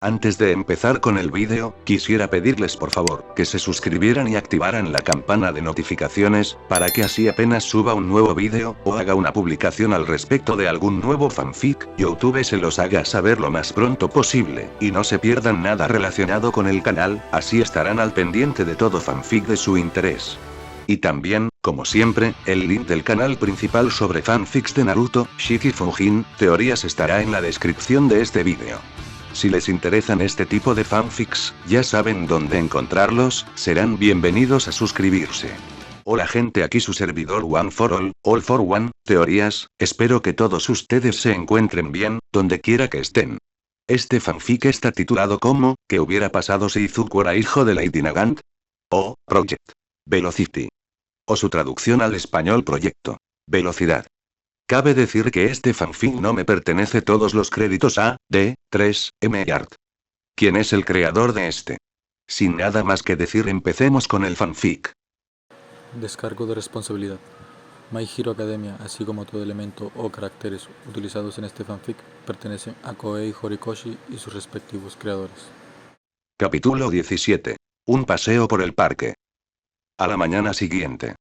Antes de empezar con el vídeo, quisiera pedirles por favor, que se suscribieran y activaran la campana de notificaciones, para que así apenas suba un nuevo vídeo, o haga una publicación al respecto de algún nuevo fanfic, YouTube se los haga saber lo más pronto posible, y no se pierdan nada relacionado con el canal, así estarán al pendiente de todo fanfic de su interés. Y también, como siempre, el link del canal principal sobre fanfics de Naruto, Shiki Fujin, teorías estará en la descripción de este vídeo. Si les interesan este tipo de fanfics, ya saben dónde encontrarlos, serán bienvenidos a suscribirse. Hola gente, aquí su servidor One for All for One, teorías, espero que todos ustedes se encuentren bien, donde quiera que estén. Este fanfic está titulado como, ¿qué hubiera pasado si Izuku era hijo de Lady Nagant? O, Project Velocity. O su traducción al español Proyecto Velocidad. Cabe decir que este fanfic no me pertenece todos los créditos a, D, 3, M Art. ¿Quién es el creador de este? Sin nada más que decir, empecemos con el fanfic. Descargo de responsabilidad. My Hero Academia, así como todo elemento o caracteres utilizados en este fanfic, pertenecen a Koei Horikoshi y sus respectivos creadores. Capítulo 17. Un paseo por el parque. A la mañana siguiente.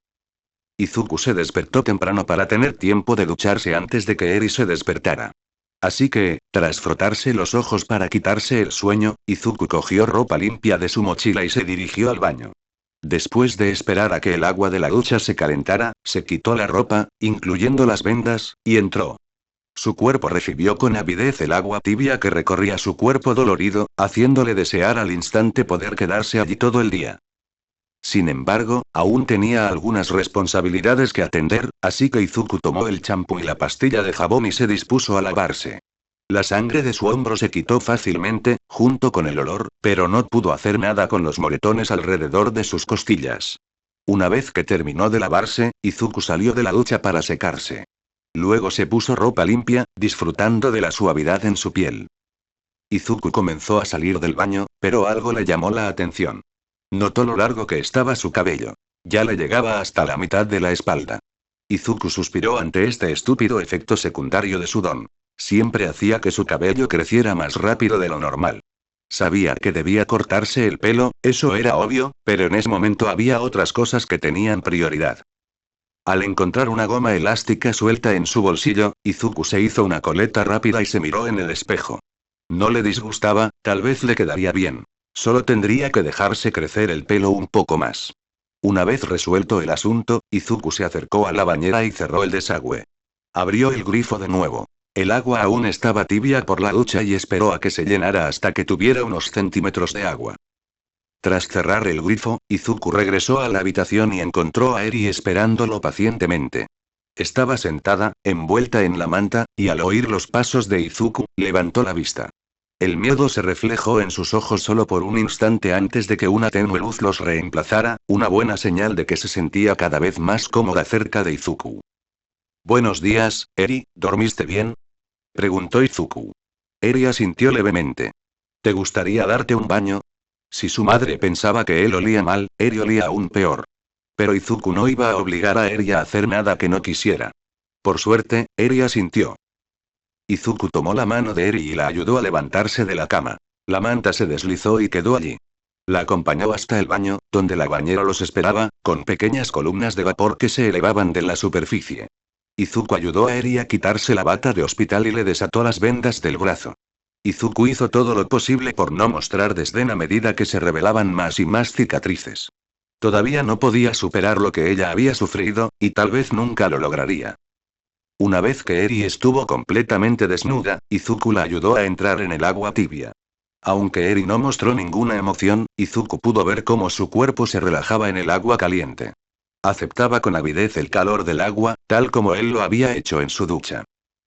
Izuku se despertó temprano para tener tiempo de ducharse antes de que Eri se despertara. Así que, tras frotarse los ojos para quitarse el sueño, Izuku cogió ropa limpia de su mochila y se dirigió al baño. Después de esperar a que el agua de la ducha se calentara, se quitó la ropa, incluyendo las vendas, y entró. Su cuerpo recibió con avidez el agua tibia que recorría su cuerpo dolorido, haciéndole desear al instante poder quedarse allí todo el día. Sin embargo, aún tenía algunas responsabilidades que atender, así que Izuku tomó el champú y la pastilla de jabón y se dispuso a lavarse. La sangre de su hombro se quitó fácilmente, junto con el olor, pero no pudo hacer nada con los moretones alrededor de sus costillas. Una vez que terminó de lavarse, Izuku salió de la ducha para secarse. Luego se puso ropa limpia, disfrutando de la suavidad en su piel. Izuku comenzó a salir del baño, pero algo le llamó la atención. Notó lo largo que estaba su cabello. Ya le llegaba hasta la mitad de la espalda. Izuku suspiró ante este estúpido efecto secundario de su don. Siempre hacía que su cabello creciera más rápido de lo normal. Sabía que debía cortarse el pelo, eso era obvio, pero en ese momento había otras cosas que tenían prioridad. Al encontrar una goma elástica suelta en su bolsillo, Izuku se hizo una coleta rápida y se miró en el espejo. No le disgustaba, tal vez le quedaría bien. Solo tendría que dejarse crecer el pelo un poco más. Una vez resuelto el asunto, Izuku se acercó a la bañera y cerró el desagüe. Abrió el grifo de nuevo. El agua aún estaba tibia por la ducha y esperó a que se llenara hasta que tuviera unos centímetros de agua. Tras cerrar el grifo, Izuku regresó a la habitación y encontró a Eri esperándolo pacientemente. Estaba sentada, envuelta en la manta, y al oír los pasos de Izuku, levantó la vista. El miedo se reflejó en sus ojos solo por un instante antes de que una tenue luz los reemplazara, una buena señal de que se sentía cada vez más cómoda cerca de Izuku. «Buenos días, Eri, ¿dormiste bien?», preguntó Izuku. Eri asintió levemente. «¿Te gustaría darte un baño?». Si su madre pensaba que él olía mal, Eri olía aún peor. Pero Izuku no iba a obligar a Eri a hacer nada que no quisiera. Por suerte, Eri asintió. Izuku tomó la mano de Eri y la ayudó a levantarse de la cama. La manta se deslizó y quedó allí. La acompañó hasta el baño, donde la bañera los esperaba, con pequeñas columnas de vapor que se elevaban de la superficie. Izuku ayudó a Eri a quitarse la bata de hospital y le desató las vendas del brazo. Izuku hizo todo lo posible por no mostrar desdén a medida que se revelaban más y más cicatrices. Todavía no podía superar lo que ella había sufrido, y tal vez nunca lo lograría. Una vez que Eri estuvo completamente desnuda, Izuku la ayudó a entrar en el agua tibia. Aunque Eri no mostró ninguna emoción, Izuku pudo ver cómo su cuerpo se relajaba en el agua caliente. Aceptaba con avidez el calor del agua, tal como él lo había hecho en su ducha.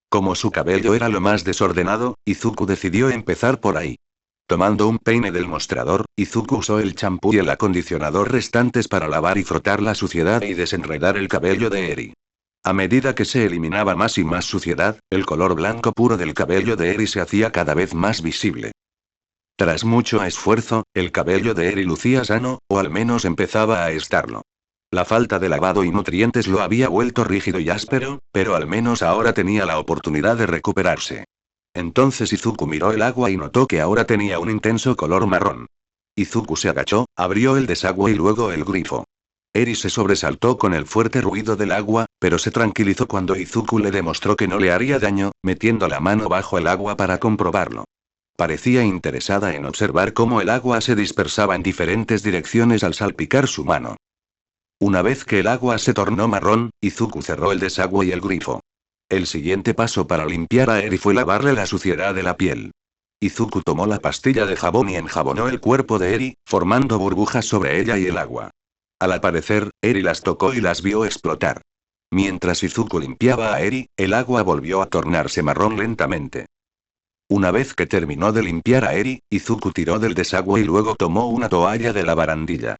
Como su cabello era lo más desordenado, Izuku decidió empezar por ahí. Tomando un peine del mostrador, Izuku usó el champú y el acondicionador restantes para lavar y frotar la suciedad y desenredar el cabello de Eri. A medida que se eliminaba más y más suciedad, el color blanco puro del cabello de Eri se hacía cada vez más visible. Tras mucho esfuerzo, el cabello de Eri lucía sano, o al menos empezaba a estarlo. La falta de lavado y nutrientes lo había vuelto rígido y áspero, pero al menos ahora tenía la oportunidad de recuperarse. Entonces Izuku miró el agua y notó que ahora tenía un intenso color marrón. Izuku se agachó, abrió el desagüe y luego el grifo. Eri se sobresaltó con el fuerte ruido del agua, pero se tranquilizó cuando Izuku le demostró que no le haría daño, metiendo la mano bajo el agua para comprobarlo. Parecía interesada en observar cómo el agua se dispersaba en diferentes direcciones al salpicar su mano. Una vez que el agua se tornó marrón, Izuku cerró el desagüe y el grifo. El siguiente paso para limpiar a Eri fue lavarle la suciedad de la piel. Izuku tomó la pastilla de jabón y enjabonó el cuerpo de Eri, formando burbujas sobre ella y el agua. Al aparecer, Eri las tocó y las vio explotar. Mientras Izuku limpiaba a Eri, el agua volvió a tornarse marrón lentamente. Una vez que terminó de limpiar a Eri, Izuku tiró del desagüe y luego tomó una toalla de la barandilla.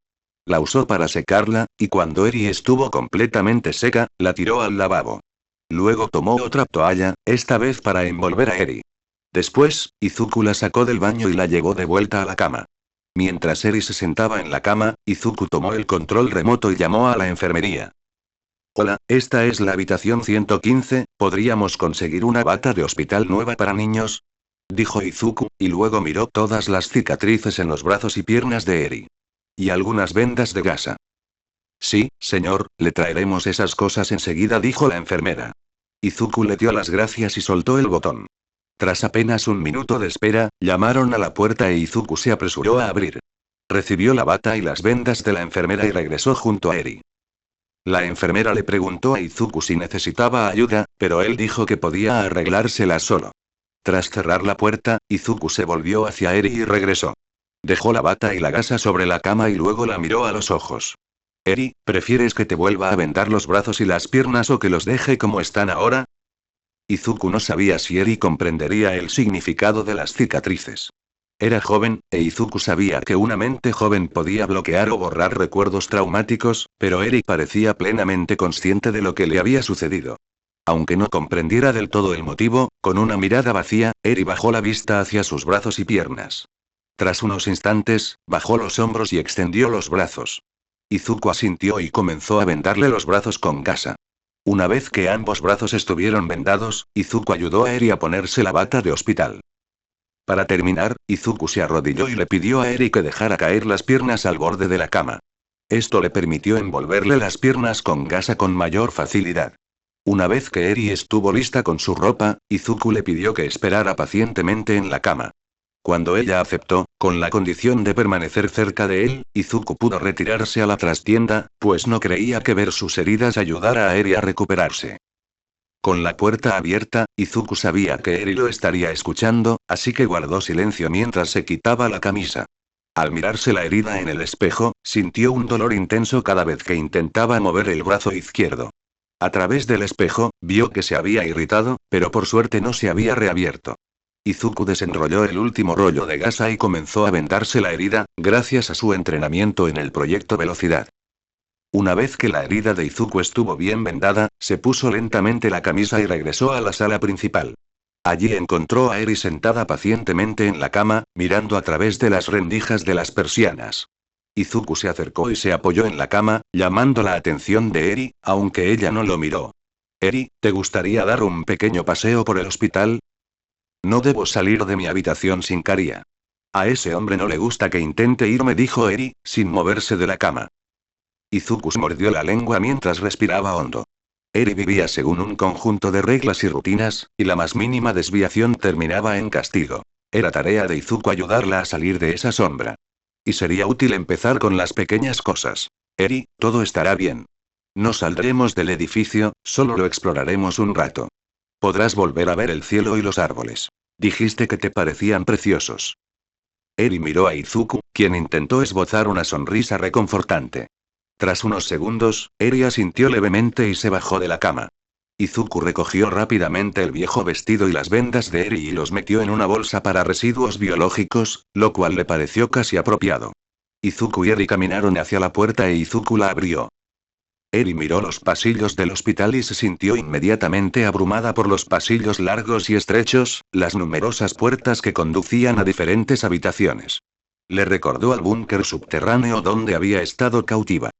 La usó para secarla, y cuando Eri estuvo completamente seca, la tiró al lavabo. Luego tomó otra toalla, esta vez para envolver a Eri. Después, Izuku la sacó del baño y la llevó de vuelta a la cama. Mientras Eri se sentaba en la cama, Izuku tomó el control remoto y llamó a la enfermería. Hola, esta es la habitación 115, ¿podríamos conseguir una bata de hospital nueva para niños? Dijo Izuku, y luego miró todas las cicatrices en los brazos y piernas de Eri. Y algunas vendas de gasa. Sí, señor, le traeremos esas cosas enseguida, dijo la enfermera. Izuku le dio las gracias y soltó el botón. Tras apenas un minuto de espera, llamaron a la puerta e Izuku se apresuró a abrir. Recibió la bata y las vendas de la enfermera y regresó junto a Eri. La enfermera le preguntó a Izuku si necesitaba ayuda, pero él dijo que podía arreglársela solo. Tras cerrar la puerta, Izuku se volvió hacia Eri y regresó. Dejó la bata y la gasa sobre la cama y luego la miró a los ojos. Eri, ¿prefieres que te vuelva a vendar los brazos y las piernas o que los deje como están ahora? Izuku no sabía si Eri comprendería el significado de las cicatrices. Era joven, e Izuku sabía que una mente joven podía bloquear o borrar recuerdos traumáticos, pero Eri parecía plenamente consciente de lo que le había sucedido. Aunque no comprendiera del todo el motivo, con una mirada vacía, Eri bajó la vista hacia sus brazos y piernas. Tras unos instantes, bajó los hombros y extendió los brazos. Izuku asintió y comenzó a vendarle los brazos con gasa. Una vez que ambos brazos estuvieron vendados, Izuku ayudó a Eri a ponerse la bata de hospital. Para terminar, Izuku se arrodilló y le pidió a Eri que dejara caer las piernas al borde de la cama. Esto le permitió envolverle las piernas con gasa con mayor facilidad. Una vez que Eri estuvo lista con su ropa, Izuku le pidió que esperara pacientemente en la cama. Cuando ella aceptó, con la condición de permanecer cerca de él, Izuku pudo retirarse a la trastienda, pues no creía que ver sus heridas ayudara a Eri a recuperarse. Con la puerta abierta, Izuku sabía que Eri lo estaría escuchando, así que guardó silencio mientras se quitaba la camisa. Al mirarse la herida en el espejo, sintió un dolor intenso cada vez que intentaba mover el brazo izquierdo. A través del espejo, vio que se había irritado, pero por suerte no se había reabierto. Izuku desenrolló el último rollo de gasa y comenzó a vendarse la herida, gracias a su entrenamiento en el proyecto Velocidad. Una vez que la herida de Izuku estuvo bien vendada, se puso lentamente la camisa y regresó a la sala principal. Allí encontró a Eri sentada pacientemente en la cama, mirando a través de las rendijas de las persianas. Izuku se acercó y se apoyó en la cama, llamando la atención de Eri, aunque ella no lo miró. Eri, ¿te gustaría dar un pequeño paseo por el hospital? No debo salir de mi habitación sin Karia. A ese hombre no le gusta que intente irme, dijo Eri, sin moverse de la cama. Izuku se mordió la lengua mientras respiraba hondo. Eri vivía según un conjunto de reglas y rutinas, y la más mínima desviación terminaba en castigo. Era tarea de Izuku ayudarla a salir de esa sombra. Y sería útil empezar con las pequeñas cosas. Eri, todo estará bien. No saldremos del edificio, solo lo exploraremos un rato. Podrás volver a ver el cielo y los árboles. Dijiste que te parecían preciosos. Eri miró a Izuku, quien intentó esbozar una sonrisa reconfortante. Tras unos segundos, Eri asintió levemente y se bajó de la cama. Izuku recogió rápidamente el viejo vestido y las vendas de Eri y los metió en una bolsa para residuos biológicos, lo cual le pareció casi apropiado. Izuku y Eri caminaron hacia la puerta e Izuku la abrió. Eri miró los pasillos del hospital y se sintió inmediatamente abrumada por los pasillos largos y estrechos, las numerosas puertas que conducían a diferentes habitaciones. Le recordó al búnker subterráneo donde había estado cautiva.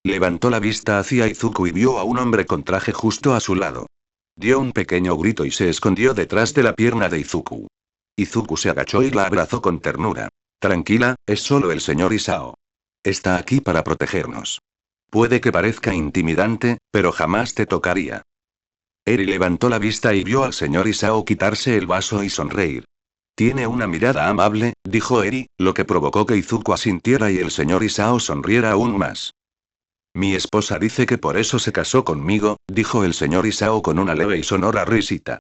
Levantó la vista hacia Izuku y vio a un hombre con traje justo a su lado. Dio un pequeño grito y se escondió detrás de la pierna de Izuku. Izuku se agachó y la abrazó con ternura. Tranquila, es solo el señor Isao. Está aquí para protegernos. Puede que parezca intimidante, pero jamás te tocaría. Eri levantó la vista y vio al señor Isao quitarse el vaso y sonreír. Tiene una mirada amable, dijo Eri, lo que provocó que Izuku asintiera y el señor Isao sonriera aún más. Mi esposa dice que por eso se casó conmigo, dijo el señor Isao con una leve y sonora risita.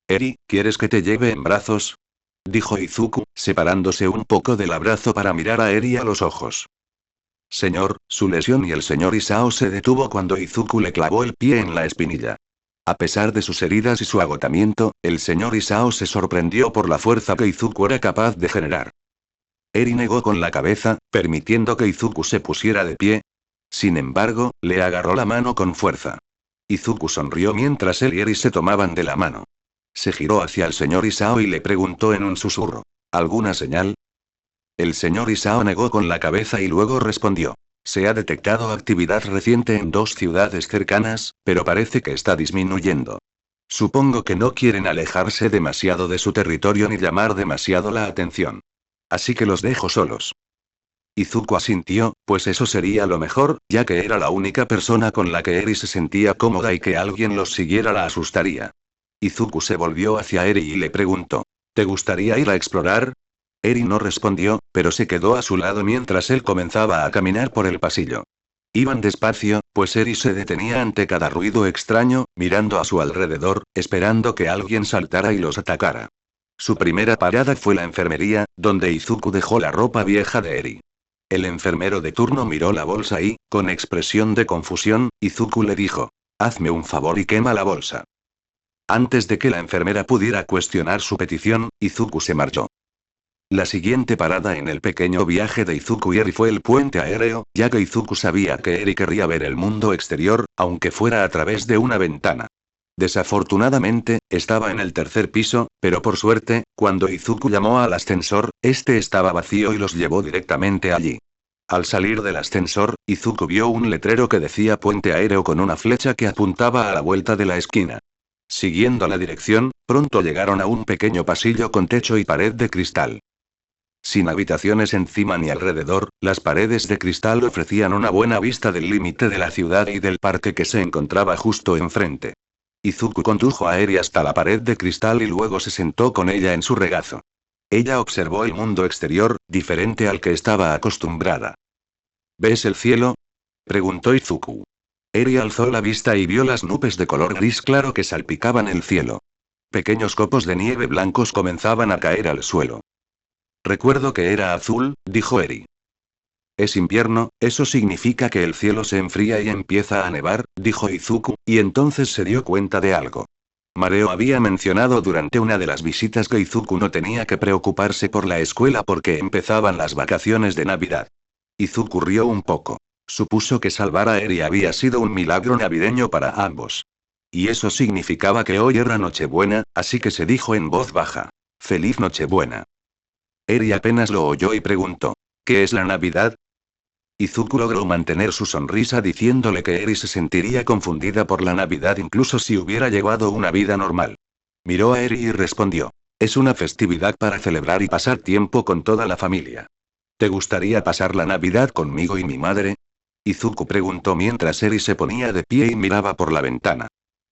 Eri, ¿quieres que te lleve en brazos? Dijo Izuku, separándose un poco del abrazo para mirar a Eri a los ojos. Señor, su lesión y el señor Isao se detuvo cuando Izuku le clavó el pie en la espinilla. A pesar de sus heridas y su agotamiento, el señor Isao se sorprendió por la fuerza que Izuku era capaz de generar. Eri negó con la cabeza, permitiendo que Izuku se pusiera de pie. Sin embargo, le agarró la mano con fuerza. Izuku sonrió mientras él y Eri se tomaban de la mano. Se giró hacia el señor Isao y le preguntó en un susurro. ¿Alguna señal? El señor Isao negó con la cabeza y luego respondió. Se ha detectado actividad reciente en 2 ciudades cercanas, pero parece que está disminuyendo. Supongo que no quieren alejarse demasiado de su territorio ni llamar demasiado la atención. Así que los dejo solos. Izuku asintió, pues eso sería lo mejor, ya que era la única persona con la que Eri se sentía cómoda y que alguien los siguiera la asustaría. Izuku se volvió hacia Eri y le preguntó. ¿Te gustaría ir a explorar? Eri no respondió, pero se quedó a su lado mientras él comenzaba a caminar por el pasillo. Iban despacio, pues Eri se detenía ante cada ruido extraño, mirando a su alrededor, esperando que alguien saltara y los atacara. Su primera parada fue la enfermería, donde Izuku dejó la ropa vieja de Eri. El enfermero de turno miró la bolsa y, con expresión de confusión, Izuku le dijo. Hazme un favor y quema la bolsa. Antes de que la enfermera pudiera cuestionar su petición, Izuku se marchó. La siguiente parada en el pequeño viaje de Izuku y Eri fue el puente aéreo, ya que Izuku sabía que Eri querría ver el mundo exterior, aunque fuera a través de una ventana. Desafortunadamente, estaba en el 3er piso, pero por suerte, cuando Izuku llamó al ascensor, este estaba vacío y los llevó directamente allí. Al salir del ascensor, Izuku vio un letrero que decía puente aéreo con una flecha que apuntaba a la vuelta de la esquina. Siguiendo la dirección, pronto llegaron a un pequeño pasillo con techo y pared de cristal. Sin habitaciones encima ni alrededor, las paredes de cristal ofrecían una buena vista del límite de la ciudad y del parque que se encontraba justo enfrente. Izuku condujo a Eri hasta la pared de cristal y luego se sentó con ella en su regazo. Ella observó el mundo exterior, diferente al que estaba acostumbrada. ¿Ves el cielo? Preguntó Izuku. Eri alzó la vista y vio las nubes de color gris claro que salpicaban el cielo. Pequeños copos de nieve blancos comenzaban a caer al suelo. Recuerdo que era azul, dijo Eri. Es invierno, eso significa que el cielo se enfría y empieza a nevar, dijo Izuku, y entonces se dio cuenta de algo. Mareo había mencionado durante una de las visitas que Izuku no tenía que preocuparse por la escuela porque empezaban las vacaciones de Navidad. Izuku rió un poco. Supuso que salvar a Eri había sido un milagro navideño para ambos. Y eso significaba que hoy era Nochebuena, así que se dijo en voz baja. ¡Feliz Nochebuena! Eri apenas lo oyó y preguntó. ¿Qué es la Navidad? Izuku logró mantener su sonrisa diciéndole que Eri se sentiría confundida por la Navidad incluso si hubiera llevado una vida normal. Miró a Eri y respondió. Es una festividad para celebrar y pasar tiempo con toda la familia. ¿Te gustaría pasar la Navidad conmigo y mi madre? Izuku preguntó mientras Eri se ponía de pie y miraba por la ventana.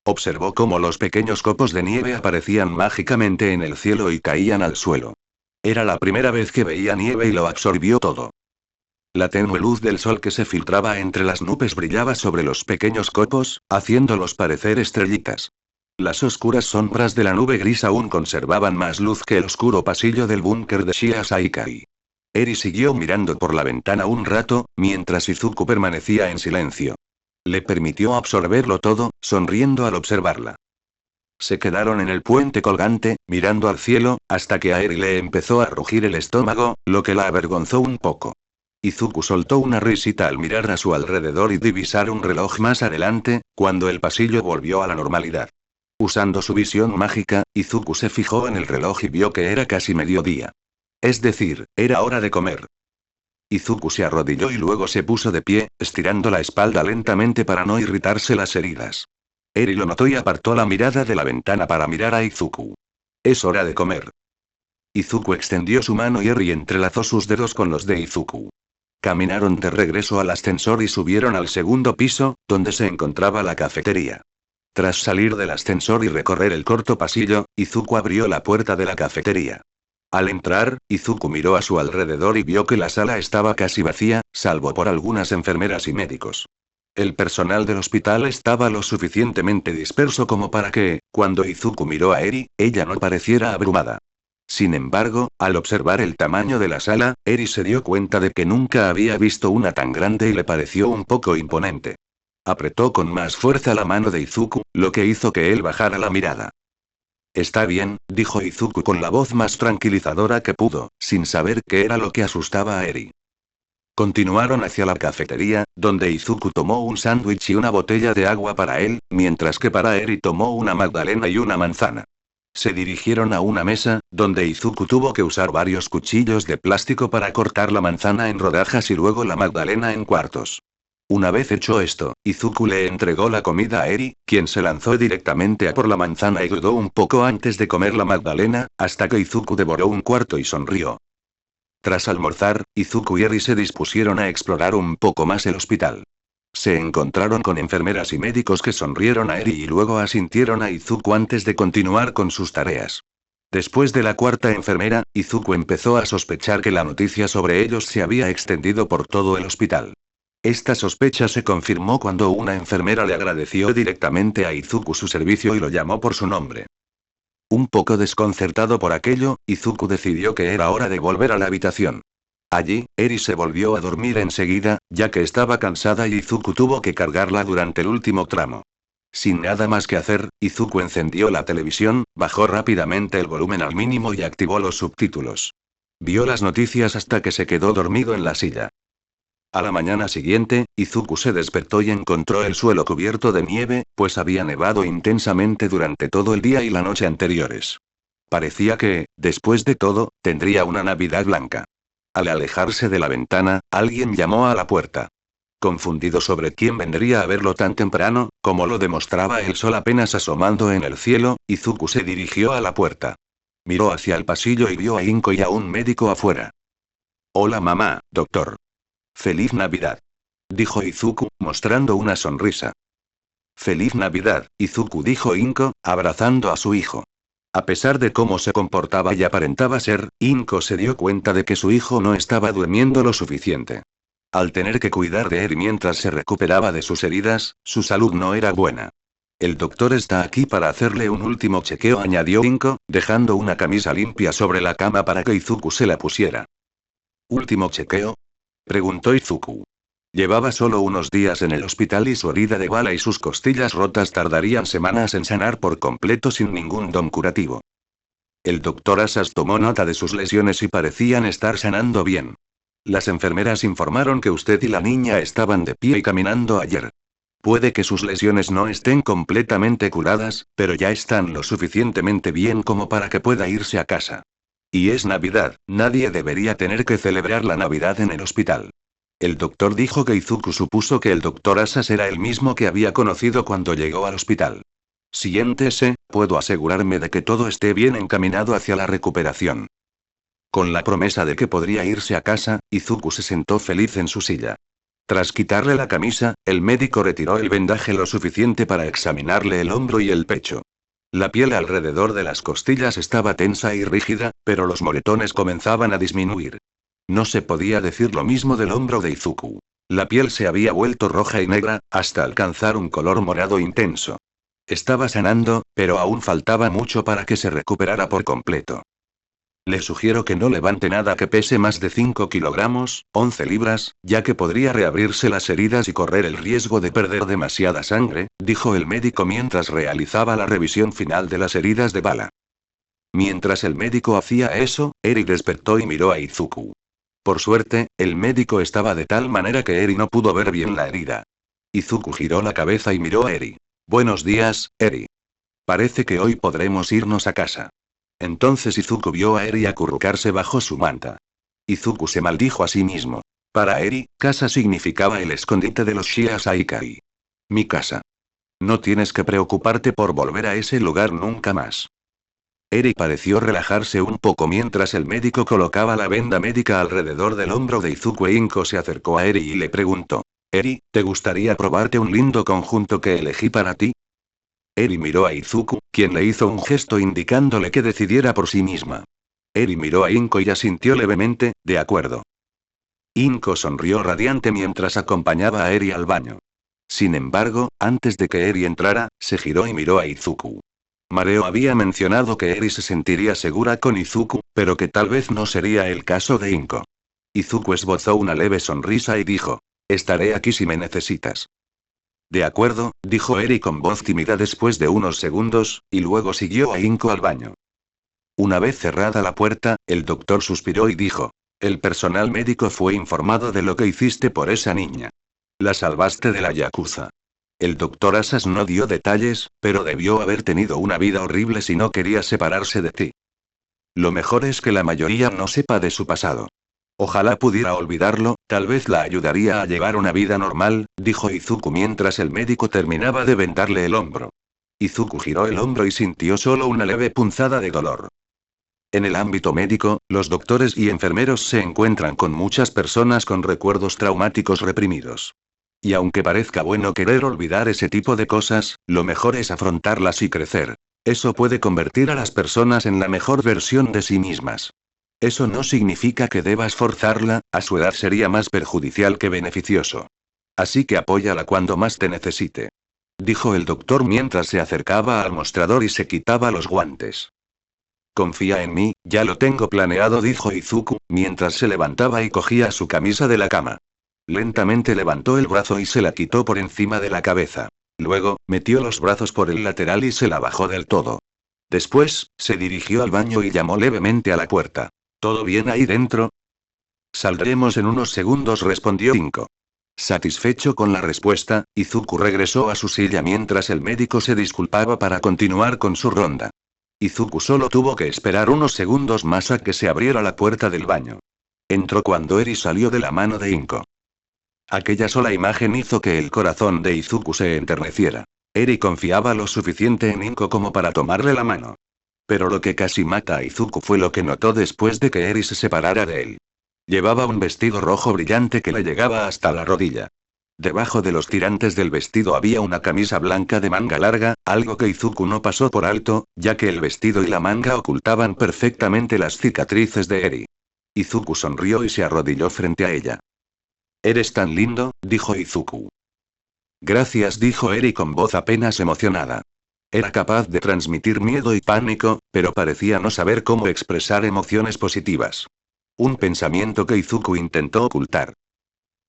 Observó cómo los pequeños copos de nieve aparecían mágicamente en el cielo y caían al suelo. Era la primera vez que veía nieve y lo absorbió todo. La tenue luz del sol que se filtraba entre las nubes brillaba sobre los pequeños copos, haciéndolos parecer estrellitas. Las oscuras sombras de la nube gris aún conservaban más luz que el oscuro pasillo del búnker de Shia Saikai. Eri siguió mirando por la ventana un rato, mientras Izuku permanecía en silencio. Le permitió absorberlo todo, sonriendo al observarla. Se quedaron en el puente colgante, mirando al cielo, hasta que a Eri le empezó a rugir el estómago, lo que la avergonzó un poco. Izuku soltó una risita al mirar a su alrededor y divisar un reloj más adelante, cuando el pasillo volvió a la normalidad. Usando su visión mágica, Izuku se fijó en el reloj y vio que era casi mediodía. Es decir, era hora de comer. Izuku se arrodilló y luego se puso de pie, estirando la espalda lentamente para no irritarse las heridas. Eri lo notó y apartó la mirada de la ventana para mirar a Izuku. Es hora de comer. Izuku extendió su mano y Eri entrelazó sus dedos con los de Izuku. Caminaron de regreso al ascensor y subieron al segundo piso, donde se encontraba la cafetería. Tras salir del ascensor y recorrer el corto pasillo, Izuku abrió la puerta de la cafetería. Al entrar, Izuku miró a su alrededor y vio que la sala estaba casi vacía, salvo por algunas enfermeras y médicos. El personal del hospital estaba lo suficientemente disperso como para que, cuando Izuku miró a Eri, ella no pareciera abrumada. Sin embargo, al observar el tamaño de la sala, Eri se dio cuenta de que nunca había visto una tan grande y le pareció un poco imponente. Apretó con más fuerza la mano de Izuku, lo que hizo que él bajara la mirada. Está bien, dijo Izuku con la voz más tranquilizadora que pudo, sin saber qué era lo que asustaba a Eri. Continuaron hacia la cafetería, donde Izuku tomó un sándwich y una botella de agua para él, mientras que para Eri tomó una magdalena y una manzana. Se dirigieron a una mesa, donde Izuku tuvo que usar varios cuchillos de plástico para cortar la manzana en rodajas y luego la magdalena en cuartos. Una vez hecho esto, Izuku le entregó la comida a Eri, quien se lanzó directamente a por la manzana y dudó un poco antes de comer la magdalena, hasta que Izuku devoró un cuarto y sonrió. Tras almorzar, Izuku y Eri se dispusieron a explorar un poco más el hospital. Se encontraron con enfermeras y médicos que sonrieron a Eri y luego asintieron a Izuku antes de continuar con sus tareas. Después de la cuarta enfermera, Izuku empezó a sospechar que la noticia sobre ellos se había extendido por todo el hospital. Esta sospecha se confirmó cuando una enfermera le agradeció directamente a Izuku su servicio y lo llamó por su nombre. Un poco desconcertado por aquello, Izuku decidió que era hora de volver a la habitación. Allí, Eri se volvió a dormir enseguida, ya que estaba cansada y Izuku tuvo que cargarla durante el último tramo. Sin nada más que hacer, Izuku encendió la televisión, bajó rápidamente el volumen al mínimo y activó los subtítulos. Vio las noticias hasta que se quedó dormido en la silla. A la mañana siguiente, Izuku se despertó y encontró el suelo cubierto de nieve, pues había nevado intensamente durante todo el día y la noche anteriores. Parecía que, después de todo, tendría una Navidad blanca. Al alejarse de la ventana, alguien llamó a la puerta. Confundido sobre quién vendría a verlo tan temprano, como lo demostraba el sol apenas asomando en el cielo, Izuku se dirigió a la puerta. Miró hacia el pasillo y vio a Inko y a un médico afuera. Hola mamá, doctor. Feliz Navidad. Dijo Izuku, mostrando una sonrisa. Feliz Navidad, Izuku, dijo Inko, abrazando a su hijo. A pesar de cómo se comportaba y aparentaba ser, Inko se dio cuenta de que su hijo no estaba durmiendo lo suficiente. Al tener que cuidar de Eri mientras se recuperaba de sus heridas, su salud no era buena. El doctor está aquí para hacerle un último chequeo, añadió Inko, dejando una camisa limpia sobre la cama para que Izuku se la pusiera. ¿Último chequeo?, preguntó Izuku. Llevaba solo unos días en el hospital y su herida de bala y sus costillas rotas tardarían semanas en sanar por completo sin ningún don curativo. El doctor Asas tomó nota de sus lesiones y parecían estar sanando bien. Las enfermeras informaron que usted y la niña estaban de pie y caminando ayer. Puede que sus lesiones no estén completamente curadas, pero ya están lo suficientemente bien como para que pueda irse a casa. Y es Navidad, nadie debería tener que celebrar la Navidad en el hospital. El doctor dijo que Izuku supuso que el doctor Asas era el mismo que había conocido cuando llegó al hospital. Siéntese, puedo asegurarme de que todo esté bien encaminado hacia la recuperación. Con la promesa de que podría irse a casa, Izuku se sentó feliz en su silla. Tras quitarle la camisa, el médico retiró el vendaje lo suficiente para examinarle el hombro y el pecho. La piel alrededor de las costillas estaba tensa y rígida, pero los moretones comenzaban a disminuir. No se podía decir lo mismo del hombro de Izuku. La piel se había vuelto roja y negra, hasta alcanzar un color morado intenso. Estaba sanando, pero aún faltaba mucho para que se recuperara por completo. Le sugiero que no levante nada que pese más de 5 kilogramos, 11 libras, ya que podría reabrirse las heridas y correr el riesgo de perder demasiada sangre, dijo el médico mientras realizaba la revisión final de las heridas de bala. Mientras el médico hacía eso, Eri despertó y miró a Izuku. Por suerte, el médico estaba de tal manera que Eri no pudo ver bien la herida. Izuku giró la cabeza y miró a Eri. Buenos días, Eri. Parece que hoy podremos irnos a casa. Entonces Izuku vio a Eri acurrucarse bajo su manta. Izuku se maldijo a sí mismo. Para Eri, casa significaba el escondite de los Shias Aikari. Mi casa. No tienes que preocuparte por volver a ese lugar nunca más. Eri pareció relajarse un poco mientras el médico colocaba la venda médica alrededor del hombro de Izuku e Inko se acercó a Eri y le preguntó. Eri, ¿te gustaría probarte un lindo conjunto que elegí para ti? Eri miró a Izuku, quien le hizo un gesto indicándole que decidiera por sí misma. Eri miró a Inko y asintió levemente, de acuerdo. Inko sonrió radiante mientras acompañaba a Eri al baño. Sin embargo, antes de que Eri entrara, se giró y miró a Izuku. Mareo había mencionado que Eri se sentiría segura con Izuku, pero que tal vez no sería el caso de Inko. Izuku esbozó una leve sonrisa y dijo, estaré aquí si me necesitas. De acuerdo, dijo Eri con voz tímida después de unos segundos, y luego siguió a Inko al baño. Una vez cerrada la puerta, el doctor suspiró y dijo, el personal médico fue informado de lo que hiciste por esa niña. La salvaste de la yakuza. El doctor Asas no dio detalles, pero debió haber tenido una vida horrible si no quería separarse de ti. Lo mejor es que la mayoría no sepa de su pasado. Ojalá pudiera olvidarlo, tal vez la ayudaría a llevar una vida normal, dijo Izuku mientras el médico terminaba de vendarle el hombro. Izuku giró el hombro y sintió solo una leve punzada de dolor. En el ámbito médico, los doctores y enfermeros se encuentran con muchas personas con recuerdos traumáticos reprimidos. Y aunque parezca bueno querer olvidar ese tipo de cosas, lo mejor es afrontarlas y crecer. Eso puede convertir a las personas en la mejor versión de sí mismas. Eso no significa que debas forzarla, a su edad sería más perjudicial que beneficioso. Así que apóyala cuando más te necesite. Dijo el doctor mientras se acercaba al mostrador y se quitaba los guantes. Confía en mí, ya lo tengo planeado, dijo Izuku, mientras se levantaba y cogía su camisa de la cama. Lentamente levantó el brazo y se la quitó por encima de la cabeza. Luego, metió los brazos por el lateral y se la bajó del todo. Después, se dirigió al baño y llamó levemente a la puerta. ¿Todo bien ahí dentro? Saldremos en unos segundos, respondió Inko. Satisfecho con la respuesta, Izuku regresó a su silla mientras el médico se disculpaba para continuar con su ronda. Izuku solo tuvo que esperar unos segundos más a que se abriera la puerta del baño. Entró cuando Eri salió de la mano de Inko. Aquella sola imagen hizo que el corazón de Izuku se enterneciera. Eri confiaba lo suficiente en Inko como para tomarle la mano. Pero lo que casi mata a Izuku fue lo que notó después de que Eri se separara de él. Llevaba un vestido rojo brillante que le llegaba hasta la rodilla. Debajo de los tirantes del vestido había una camisa blanca de manga larga, algo que Izuku no pasó por alto, ya que el vestido y la manga ocultaban perfectamente las cicatrices de Eri. Izuku sonrió y se arrodilló frente a ella. Eres tan lindo, dijo Izuku. Gracias, dijo Eri con voz apenas emocionada. Era capaz de transmitir miedo y pánico, pero parecía no saber cómo expresar emociones positivas. Un pensamiento que Izuku intentó ocultar.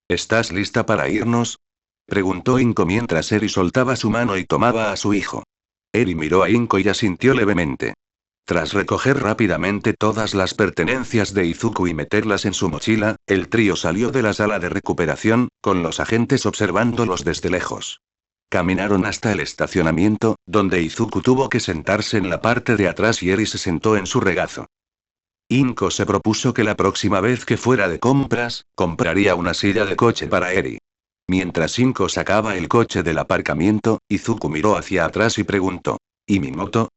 ¿Estás lista para irnos? Preguntó Inko mientras Eri soltaba su mano y tomaba a su hijo. Eri miró a Inko y asintió levemente. Tras recoger rápidamente todas las pertenencias de Izuku y meterlas en su mochila, el trío salió de la sala de recuperación, con los agentes observándolos desde lejos. Caminaron hasta el estacionamiento, donde Izuku tuvo que sentarse en la parte de atrás y Eri se sentó en su regazo. Inko se propuso que la próxima vez que fuera de compras, compraría una silla de coche para Eri. Mientras Inko sacaba el coche del aparcamiento, Izuku miró hacia atrás y preguntó, ¿y mi moto?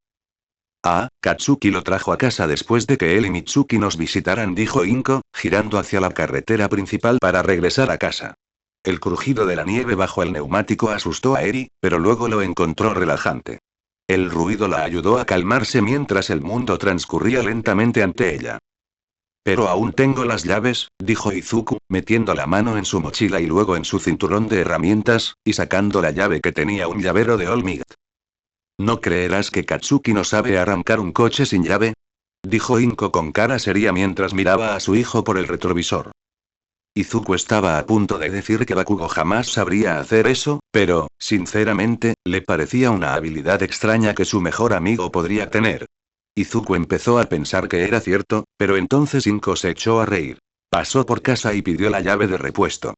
Ah, Katsuki lo trajo a casa después de que él y Mitsuki nos visitaran, dijo Inko, girando hacia la carretera principal para regresar a casa. El crujido de la nieve bajo el neumático asustó a Eri, pero luego lo encontró relajante. El ruido la ayudó a calmarse mientras el mundo transcurría lentamente ante ella. Pero aún tengo las llaves, dijo Izuku, metiendo la mano en su mochila y luego en su cinturón de herramientas, y sacando la llave que tenía un llavero de All Might. ¿No creerás que Katsuki no sabe arrancar un coche sin llave? Dijo Inko con cara seria mientras miraba a su hijo por el retrovisor. Izuku estaba a punto de decir que Bakugo jamás sabría hacer eso, pero, sinceramente, le parecía una habilidad extraña que su mejor amigo podría tener. Izuku empezó a pensar que era cierto, pero entonces Inko se echó a reír. Pasó por casa y pidió la llave de repuesto.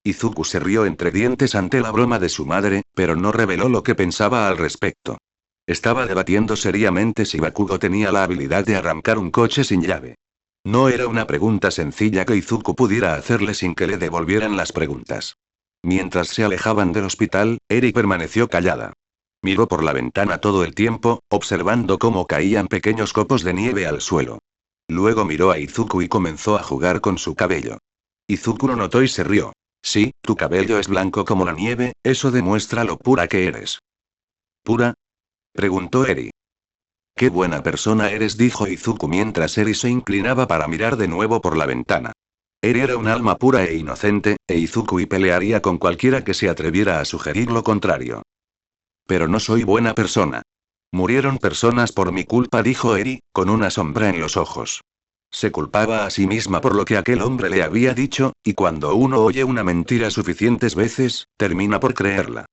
Izuku se rió entre dientes ante la broma de su madre, pero no reveló lo que pensaba al respecto. Estaba debatiendo seriamente si Bakugo tenía la habilidad de arrancar un coche sin llave. No era una pregunta sencilla que Izuku pudiera hacerle sin que le devolvieran las preguntas. Mientras se alejaban del hospital, Eri permaneció callada. Miró por la ventana todo el tiempo, observando cómo caían pequeños copos de nieve al suelo. Luego miró a Izuku y comenzó a jugar con su cabello. Izuku lo notó y se rió. Sí, tu cabello es blanco como la nieve, eso demuestra lo pura que eres. ¿Pura? Preguntó Eri. Qué buena persona eres, dijo Izuku mientras Eri se inclinaba para mirar de nuevo por la ventana. Eri era un alma pura e inocente, e Izuku pelearía con cualquiera que se atreviera a sugerir lo contrario. Pero no soy buena persona. Murieron personas por mi culpa, dijo Eri, con una sombra en los ojos. Se culpaba a sí misma por lo que aquel hombre le había dicho, y cuando uno oye una mentira suficientes veces, termina por creerla.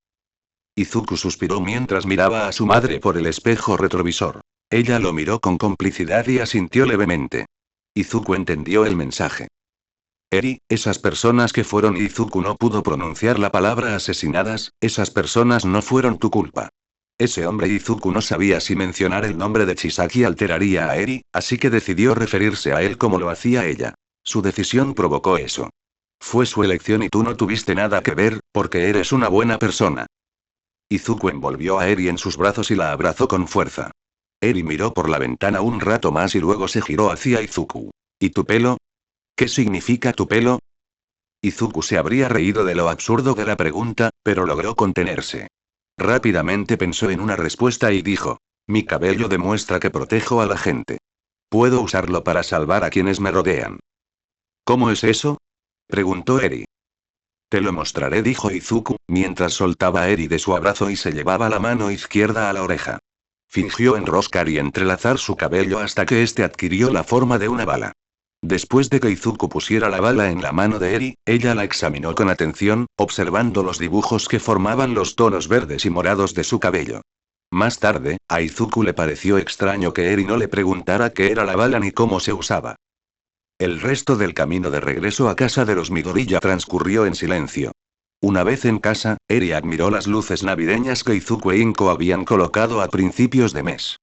Izuku suspiró mientras miraba a su madre por el espejo retrovisor. Ella lo miró con complicidad y asintió levemente. Izuku entendió el mensaje. Eri, esas personas que fueron Izuku no pudo pronunciar la palabra asesinadas, esas personas no fueron tu culpa. Ese hombre Izuku no sabía si mencionar el nombre de Chisaki alteraría a Eri, así que decidió referirse a él como lo hacía ella. Su decisión provocó eso. Fue su elección y tú no tuviste nada que ver, porque eres una buena persona. Izuku envolvió a Eri en sus brazos y la abrazó con fuerza. Eri miró por la ventana un rato más y luego se giró hacia Izuku. ¿Y tu pelo? ¿Qué significa tu pelo? Izuku se habría reído de lo absurdo de la pregunta, pero logró contenerse. Rápidamente pensó en una respuesta y dijo: mi cabello demuestra que protejo a la gente. Puedo usarlo para salvar a quienes me rodean. ¿Cómo es eso? Preguntó Eri. Te lo mostraré, dijo Izuku, mientras soltaba a Eri de su abrazo y se llevaba la mano izquierda a la oreja. Fingió enroscar y entrelazar su cabello hasta que éste adquirió la forma de una bala. Después de que Izuku pusiera la bala en la mano de Eri, ella la examinó con atención, observando los dibujos que formaban los tonos verdes y morados de su cabello. Más tarde, a Izuku le pareció extraño que Eri no le preguntara qué era la bala ni cómo se usaba. El resto del camino de regreso a casa de los Midoriya transcurrió en silencio. Una vez en casa, Eri admiró las luces navideñas que Izuku e Inko habían colocado a principios de mes.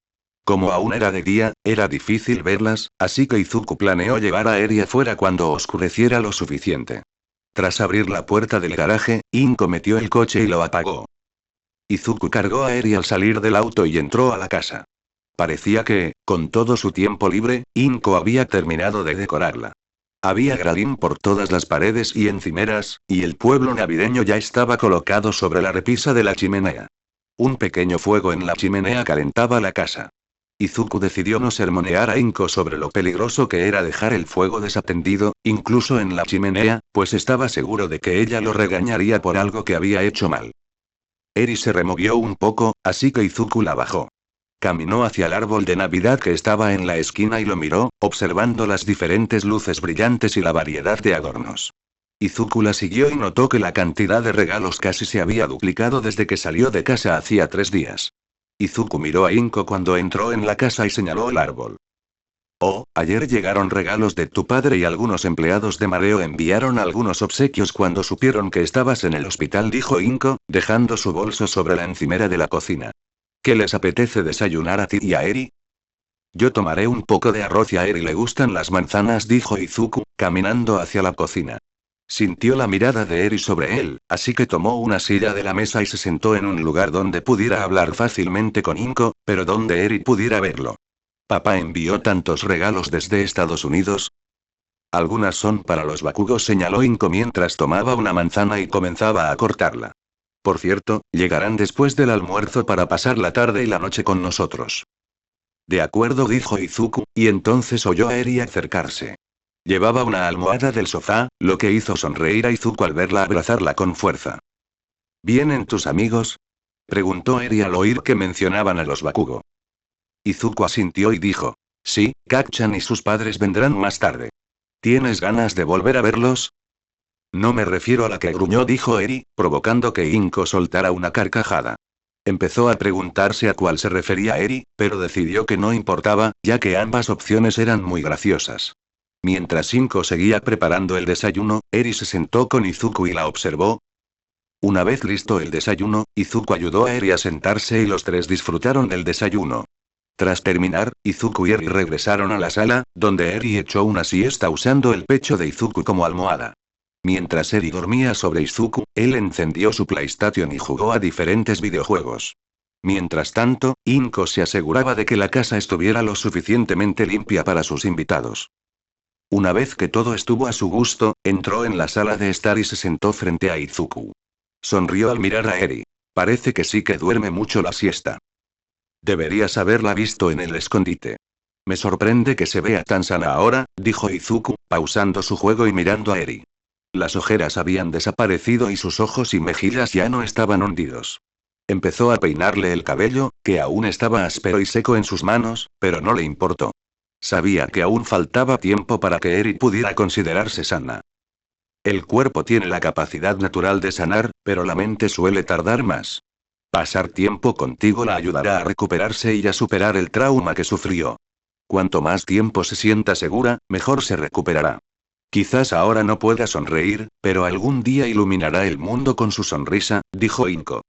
Como aún era de día, era difícil verlas, así que Izuku planeó llevar a Eri afuera cuando oscureciera lo suficiente. Tras abrir la puerta del garaje, Inko metió el coche y lo apagó. Izuku cargó a Eri al salir del auto y entró a la casa. Parecía que, con todo su tiempo libre, Inko había terminado de decorarla. Había gralín por todas las paredes y encimeras, y el pueblo navideño ya estaba colocado sobre la repisa de la chimenea. Un pequeño fuego en la chimenea calentaba la casa. Izuku decidió no sermonear a Inko sobre lo peligroso que era dejar el fuego desatendido, incluso en la chimenea, pues estaba seguro de que ella lo regañaría por algo que había hecho mal. Eri se removió un poco, así que Izuku la bajó. Caminó hacia el árbol de Navidad que estaba en la esquina y lo miró, observando las diferentes luces brillantes y la variedad de adornos. Izuku la siguió y notó que la cantidad de regalos casi se había duplicado desde que salió de casa hacía 3 días. Izuku miró a Inko cuando entró en la casa y señaló el árbol. Oh, ayer llegaron regalos de tu padre y algunos empleados de Mareo enviaron algunos obsequios cuando supieron que estabas en el hospital, dijo Inko, dejando su bolso sobre la encimera de la cocina. ¿Qué les apetece desayunar a ti y a Eri? Yo tomaré un poco de arroz y a Eri le gustan las manzanas, dijo Izuku, caminando hacia la cocina. Sintió la mirada de Eri sobre él, así que tomó una silla de la mesa y se sentó en un lugar donde pudiera hablar fácilmente con Inko, pero donde Eri pudiera verlo. ¿Papá envió tantos regalos desde Estados Unidos? Algunas son para los Bakugos, señaló Inko mientras tomaba una manzana y comenzaba a cortarla. Por cierto, llegarán después del almuerzo para pasar la tarde y la noche con nosotros. De acuerdo, dijo Izuku, y entonces oyó a Eri acercarse. Llevaba una almohada del sofá, lo que hizo sonreír a Izuku al verla abrazarla con fuerza. ¿Vienen tus amigos? Preguntó Eri al oír que mencionaban a los Bakugo. Izuku asintió y dijo: sí, Kacchan y sus padres vendrán más tarde. ¿Tienes ganas de volver a verlos? No me refiero a la que gruñó, dijo Eri, provocando que Inko soltara una carcajada. Empezó a preguntarse a cuál se refería Eri, pero decidió que no importaba, ya que ambas opciones eran muy graciosas. Mientras Inko seguía preparando el desayuno, Eri se sentó con Izuku y la observó. Una vez listo el desayuno, Izuku ayudó a Eri a sentarse y los tres disfrutaron del desayuno. Tras terminar, Izuku y Eri regresaron a la sala, donde Eri echó una siesta usando el pecho de Izuku como almohada. Mientras Eri dormía sobre Izuku, él encendió su PlayStation y jugó a diferentes videojuegos. Mientras tanto, Inko se aseguraba de que la casa estuviera lo suficientemente limpia para sus invitados. Una vez que todo estuvo a su gusto, entró en la sala de estar y se sentó frente a Izuku. Sonrió al mirar a Eri. Parece que sí que duerme mucho la siesta. Deberías haberla visto en el escondite. Me sorprende que se vea tan sana ahora, dijo Izuku, pausando su juego y mirando a Eri. Las ojeras habían desaparecido y sus ojos y mejillas ya no estaban hundidos. Empezó a peinarle el cabello, que aún estaba áspero y seco en sus manos, pero no le importó. Sabía que aún faltaba tiempo para que Eri pudiera considerarse sana. El cuerpo tiene la capacidad natural de sanar, pero la mente suele tardar más. Pasar tiempo contigo la ayudará a recuperarse y a superar el trauma que sufrió. Cuanto más tiempo se sienta segura, mejor se recuperará. Quizás ahora no pueda sonreír, pero algún día iluminará el mundo con su sonrisa, dijo Inko.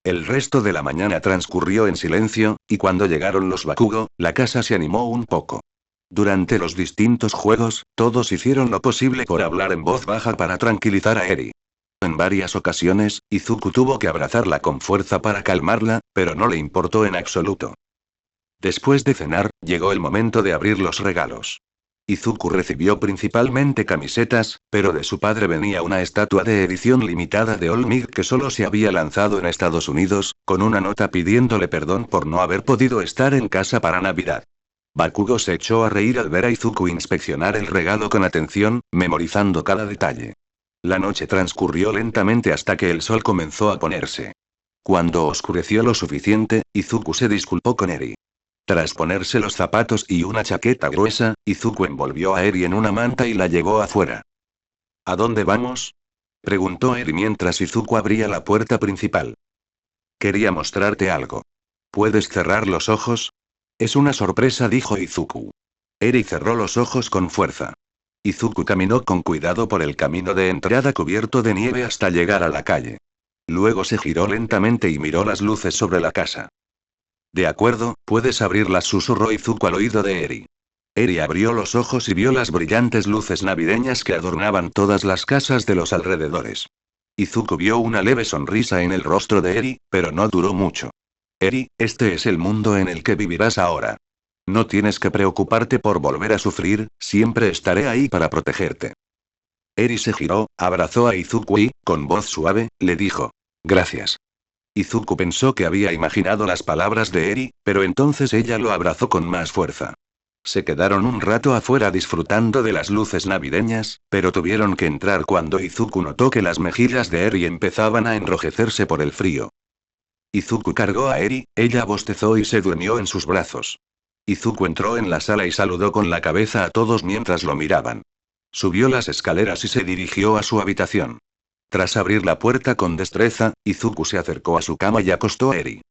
El resto de la mañana transcurrió en silencio, y cuando llegaron los Bakugo, la casa se animó un poco. Durante los distintos juegos, todos hicieron lo posible por hablar en voz baja para tranquilizar a Eri. En varias ocasiones, Izuku tuvo que abrazarla con fuerza para calmarla, pero no le importó en absoluto. Después de cenar, llegó el momento de abrir los regalos. Izuku recibió principalmente camisetas, pero de su padre venía una estatua de edición limitada de All Might que solo se había lanzado en Estados Unidos, con una nota pidiéndole perdón por no haber podido estar en casa para Navidad. Bakugo se echó a reír al ver a Izuku inspeccionar el regalo con atención, memorizando cada detalle. La noche transcurrió lentamente hasta que el sol comenzó a ponerse. Cuando oscureció lo suficiente, Izuku se disculpó con Eri. Tras ponerse los zapatos y una chaqueta gruesa, Izuku envolvió a Eri en una manta y la llevó afuera. ¿A dónde vamos?, preguntó Eri mientras Izuku abría la puerta principal. Quería mostrarte algo. ¿Puedes cerrar los ojos? Es una sorpresa, dijo Izuku. Eri cerró los ojos con fuerza. Izuku caminó con cuidado por el camino de entrada cubierto de nieve hasta llegar a la calle. Luego se giró lentamente y miró las luces sobre la casa. De acuerdo, puedes abrirlas, susurró Izuku al oído de Eri. Eri abrió los ojos y vio las brillantes luces navideñas que adornaban todas las casas de los alrededores. Izuku vio una leve sonrisa en el rostro de Eri, pero no duró mucho. Eri, este es el mundo en el que vivirás ahora. No tienes que preocuparte por volver a sufrir, siempre estaré ahí para protegerte. Eri se giró, abrazó a Izuku y, con voz suave, le dijo: gracias. Izuku pensó que había imaginado las palabras de Eri, pero entonces ella lo abrazó con más fuerza. Se quedaron un rato afuera disfrutando de las luces navideñas, pero tuvieron que entrar cuando Izuku notó que las mejillas de Eri empezaban a enrojecerse por el frío. Izuku cargó a Eri, ella bostezó y se durmió en sus brazos. Izuku entró en la sala y saludó con la cabeza a todos mientras lo miraban. Subió las escaleras y se dirigió a su habitación. Tras abrir la puerta con destreza, Izuku se acercó a su cama y acostó a Eri.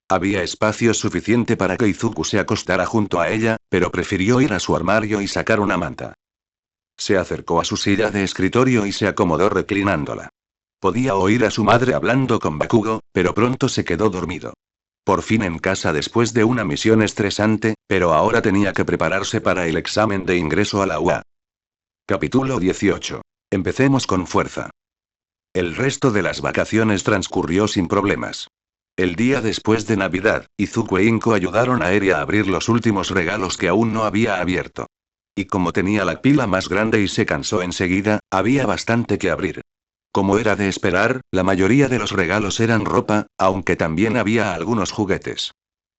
Había espacio suficiente para que Izuku se acostara junto a ella, pero prefirió ir a su armario y sacar una manta. Se acercó a su silla de escritorio y se acomodó reclinándola. Podía oír a su madre hablando con Bakugo, pero pronto se quedó dormido. Por fin en casa después de una misión estresante, pero ahora tenía que prepararse para el examen de ingreso a la UA. Capítulo 18. Empecemos con fuerza. El resto de las vacaciones transcurrió sin problemas. El día después de Navidad, Izuku e Inko ayudaron a Eri a abrir los últimos regalos que aún no había abierto. Y como tenía la pila más grande y se cansó enseguida, había bastante que abrir. Como era de esperar, la mayoría de los regalos eran ropa, aunque también había algunos juguetes.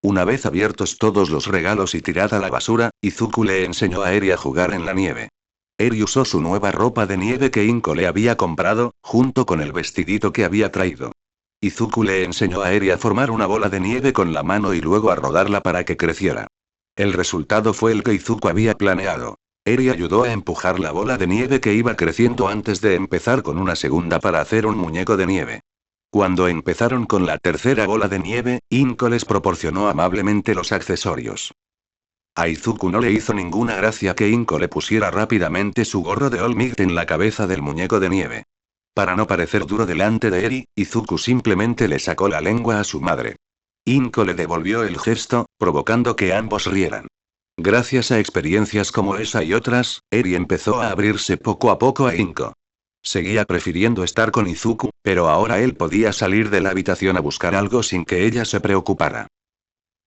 Una vez abiertos todos los regalos y tirada a la basura, Izuku le enseñó a Eri a jugar en la nieve. Eri usó su nueva ropa de nieve que Inko le había comprado, junto con el vestidito que había traído. Izuku le enseñó a Eri a formar una bola de nieve con la mano y luego a rodarla para que creciera. El resultado fue el que Izuku había planeado. Eri ayudó a empujar la bola de nieve que iba creciendo antes de empezar con una segunda para hacer un muñeco de nieve. Cuando empezaron con la tercera bola de nieve, Inko les proporcionó amablemente los accesorios. A Izuku no le hizo ninguna gracia que Inko le pusiera rápidamente su gorro de All Might en la cabeza del muñeco de nieve. Para no parecer duro delante de Eri, Izuku simplemente le sacó la lengua a su madre. Inko le devolvió el gesto, provocando que ambos rieran. Gracias a experiencias como esa y otras, Eri empezó a abrirse poco a poco a Inko. Seguía prefiriendo estar con Izuku, pero ahora él podía salir de la habitación a buscar algo sin que ella se preocupara.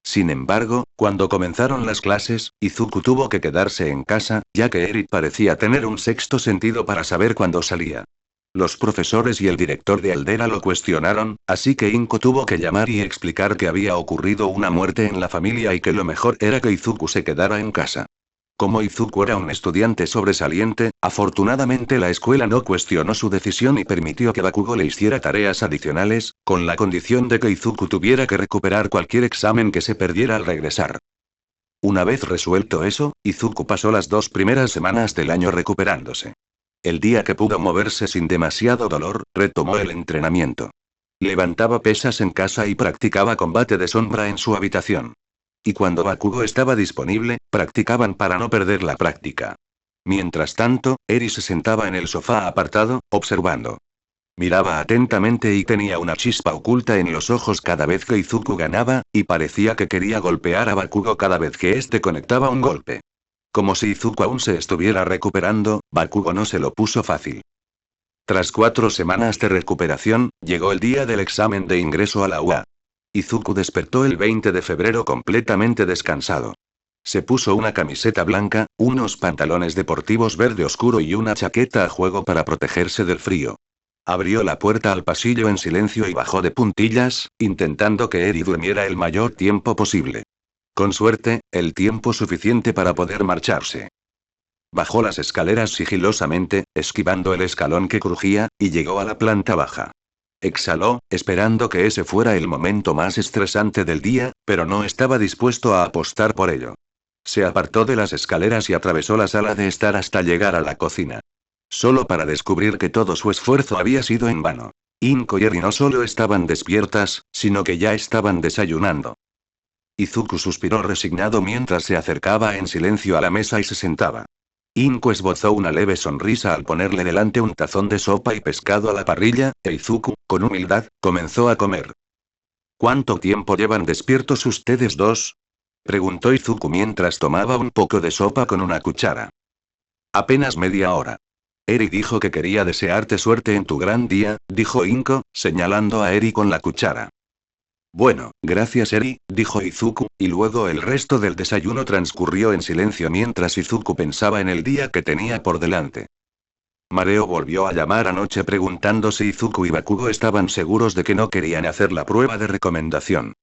Sin embargo, cuando comenzaron las clases, Izuku tuvo que quedarse en casa, ya que Eri parecía tener un sexto sentido para saber cuándo salía. Los profesores y el director de Aldera lo cuestionaron, así que Inko tuvo que llamar y explicar que había ocurrido una muerte en la familia y que lo mejor era que Izuku se quedara en casa. Como Izuku era un estudiante sobresaliente, afortunadamente la escuela no cuestionó su decisión y permitió que Bakugo le hiciera tareas adicionales, con la condición de que Izuku tuviera que recuperar cualquier examen que se perdiera al regresar. Una vez resuelto eso, Izuku pasó las 2 primeras semanas del año recuperándose. El día que pudo moverse sin demasiado dolor, retomó el entrenamiento. Levantaba pesas en casa y practicaba combate de sombra en su habitación. Y cuando Bakugo estaba disponible, practicaban para no perder la práctica. Mientras tanto, Eri se sentaba en el sofá apartado, observando. Miraba atentamente y tenía una chispa oculta en los ojos cada vez que Izuku ganaba, y parecía que quería golpear a Bakugo cada vez que éste conectaba un golpe. Como si Izuku aún se estuviera recuperando, Bakugo no se lo puso fácil. Tras 4 semanas de recuperación, llegó el día del examen de ingreso a la UA. Izuku despertó el 20 de febrero completamente descansado. Se puso una camiseta blanca, unos pantalones deportivos verde oscuro y una chaqueta a juego para protegerse del frío. Abrió la puerta al pasillo en silencio y bajó de puntillas, intentando que Eri durmiera el mayor tiempo posible. Con suerte, el tiempo suficiente para poder marcharse. Bajó las escaleras sigilosamente, esquivando el escalón que crujía, y llegó a la planta baja. Exhaló, esperando que ese fuera el momento más estresante del día, pero no estaba dispuesto a apostar por ello. Se apartó de las escaleras y atravesó la sala de estar hasta llegar a la cocina. Solo para descubrir que todo su esfuerzo había sido en vano. Inko y Eri no solo estaban despiertas, sino que ya estaban desayunando. Izuku suspiró resignado mientras se acercaba en silencio a la mesa y se sentaba. Inko esbozó una leve sonrisa al ponerle delante un tazón de sopa y pescado a la parrilla, e Izuku, con humildad, comenzó a comer. ¿Cuánto tiempo llevan despiertos ustedes dos?, preguntó Izuku mientras tomaba un poco de sopa con una cuchara. Apenas media hora. Eri dijo que quería desearte suerte en tu gran día, dijo Inko, señalando a Eri con la cuchara. Bueno, gracias Eri, dijo Izuku, y luego el resto del desayuno transcurrió en silencio mientras Izuku pensaba en el día que tenía por delante. Mareo volvió a llamar anoche preguntando si Izuku y Bakugo estaban seguros de que no querían hacer la prueba de recomendación.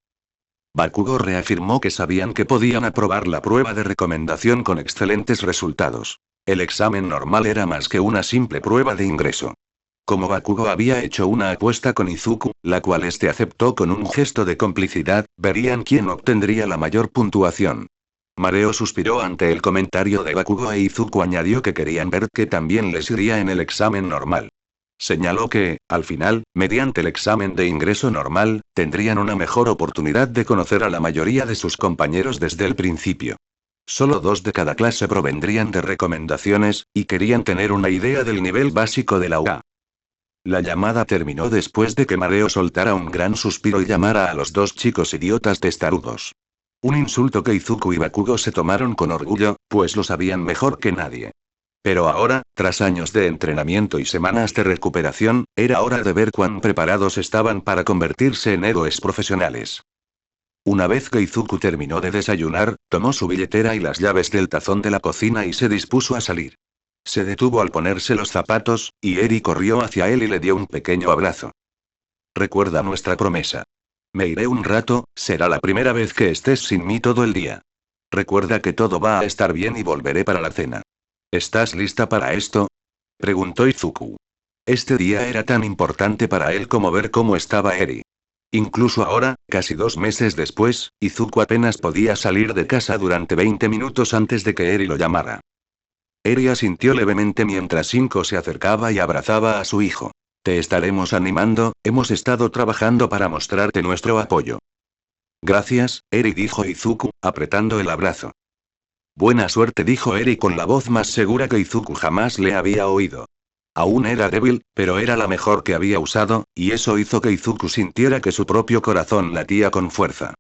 Bakugo reafirmó que sabían que podían aprobar la prueba de recomendación con excelentes resultados. El examen normal era más que una simple prueba de ingreso. Como Bakugo había hecho una apuesta con Izuku, la cual este aceptó con un gesto de complicidad, verían quién obtendría la mayor puntuación. Mareo suspiró ante el comentario de Bakugo e Izuku añadió que querían ver que también les iría en el examen normal. Señaló que, al final, mediante el examen de ingreso normal, tendrían una mejor oportunidad de conocer a la mayoría de sus compañeros desde el principio. Solo 2 de cada clase provendrían de recomendaciones, y querían tener una idea del nivel básico de la UA. La llamada terminó después de que Mareo soltara un gran suspiro y llamara a los 2 chicos idiotas testarudos. Un insulto que Izuku y Bakugo se tomaron con orgullo, pues lo sabían mejor que nadie. Pero ahora, tras años de entrenamiento y semanas de recuperación, era hora de ver cuán preparados estaban para convertirse en héroes profesionales. Una vez que Izuku terminó de desayunar, tomó su billetera y las llaves del tazón de la cocina y se dispuso a salir. Se detuvo al ponerse los zapatos, y Eri corrió hacia él y le dio un pequeño abrazo. Recuerda nuestra promesa. Me iré un rato, será la primera vez que estés sin mí todo el día. Recuerda que todo va a estar bien y volveré para la cena. ¿Estás lista para esto?, preguntó Izuku. Este día era tan importante para él como ver cómo estaba Eri. Incluso ahora, casi 2 meses después, Izuku apenas podía salir de casa durante 20 minutos antes de que Eri lo llamara. Eri asintió levemente mientras Inko se acercaba y abrazaba a su hijo. Te estaremos animando, hemos estado trabajando para mostrarte nuestro apoyo. Gracias, Eri, dijo Izuku, apretando el abrazo. Buena suerte, dijo Eri con la voz más segura que Izuku jamás le había oído. Aún era débil, pero era la mejor que había usado, y eso hizo que Izuku sintiera que su propio corazón latía con fuerza.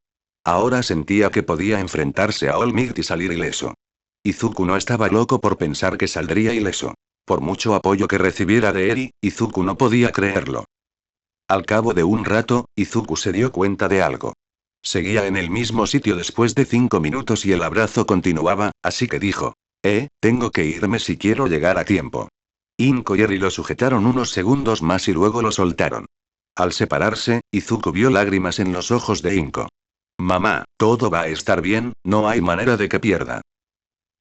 Ahora sentía que podía enfrentarse a All Might y salir ileso. Izuku no estaba loco por pensar que saldría ileso. Por mucho apoyo que recibiera de Eri, Izuku no podía creerlo. Al cabo de un rato, Izuku se dio cuenta de algo. Seguía en el mismo sitio después de 5 minutos y el abrazo continuaba, así que dijo: tengo que irme si quiero llegar a tiempo. Inko y Eri lo sujetaron unos segundos más y luego lo soltaron. Al separarse, Izuku vio lágrimas en los ojos de Inko. Mamá, todo va a estar bien, no hay manera de que pierda.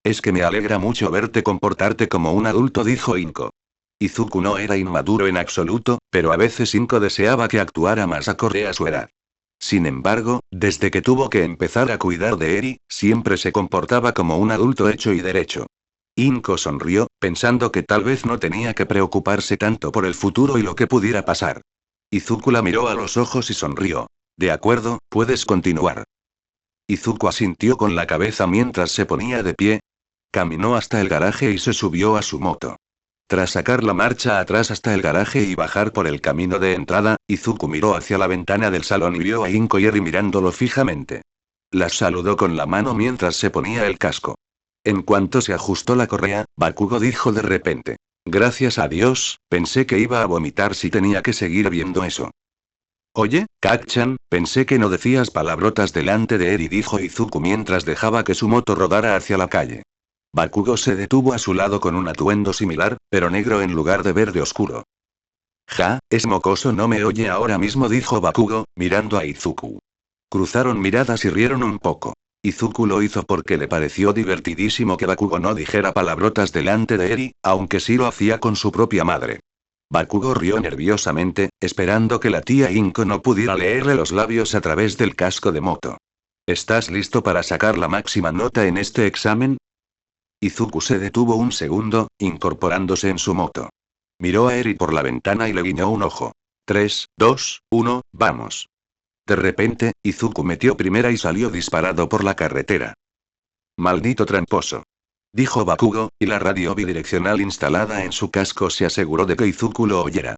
Es que me alegra mucho verte comportarte como un adulto, dijo Inko. Izuku no era inmaduro en absoluto, pero a veces Inko deseaba que actuara más acorde a su edad. Sin embargo, desde que tuvo que empezar a cuidar de Eri, siempre se comportaba como un adulto hecho y derecho. Inko sonrió, pensando que tal vez no tenía que preocuparse tanto por el futuro y lo que pudiera pasar. Izuku la miró a los ojos y sonrió. De acuerdo, puedes continuar. Izuku asintió con la cabeza mientras se ponía de pie. Caminó hasta el garaje y se subió a su moto. Tras sacar la marcha atrás hasta el garaje y bajar por el camino de entrada, Izuku miró hacia la ventana del salón y vio a Inko y Eri mirándolo fijamente. Las saludó con la mano mientras se ponía el casco. En cuanto se ajustó la correa, Bakugo dijo de repente: gracias a Dios, pensé que iba a vomitar si tenía que seguir viendo eso. Oye, Kacchan, pensé que no decías palabrotas delante de Eri, dijo Izuku mientras dejaba que su moto rodara hacia la calle. Bakugo se detuvo a su lado con un atuendo similar, pero negro en lugar de verde oscuro. Ja, es mocoso, no me oye ahora mismo, dijo Bakugo, mirando a Izuku. Cruzaron miradas y rieron un poco. Izuku lo hizo porque le pareció divertidísimo que Bakugo no dijera palabrotas delante de Eri, aunque sí lo hacía con su propia madre. Bakugo rió nerviosamente, esperando que la tía Inko no pudiera leerle los labios a través del casco de moto. ¿Estás listo para sacar la máxima nota en este examen? Izuku se detuvo un segundo, incorporándose en su moto. Miró a Eri por la ventana y le guiñó un ojo. 3, 2, 1, vamos. De repente, Izuku metió primera y salió disparado por la carretera. Maldito tramposo, dijo Bakugo, y la radio bidireccional instalada en su casco se aseguró de que Izuku lo oyera.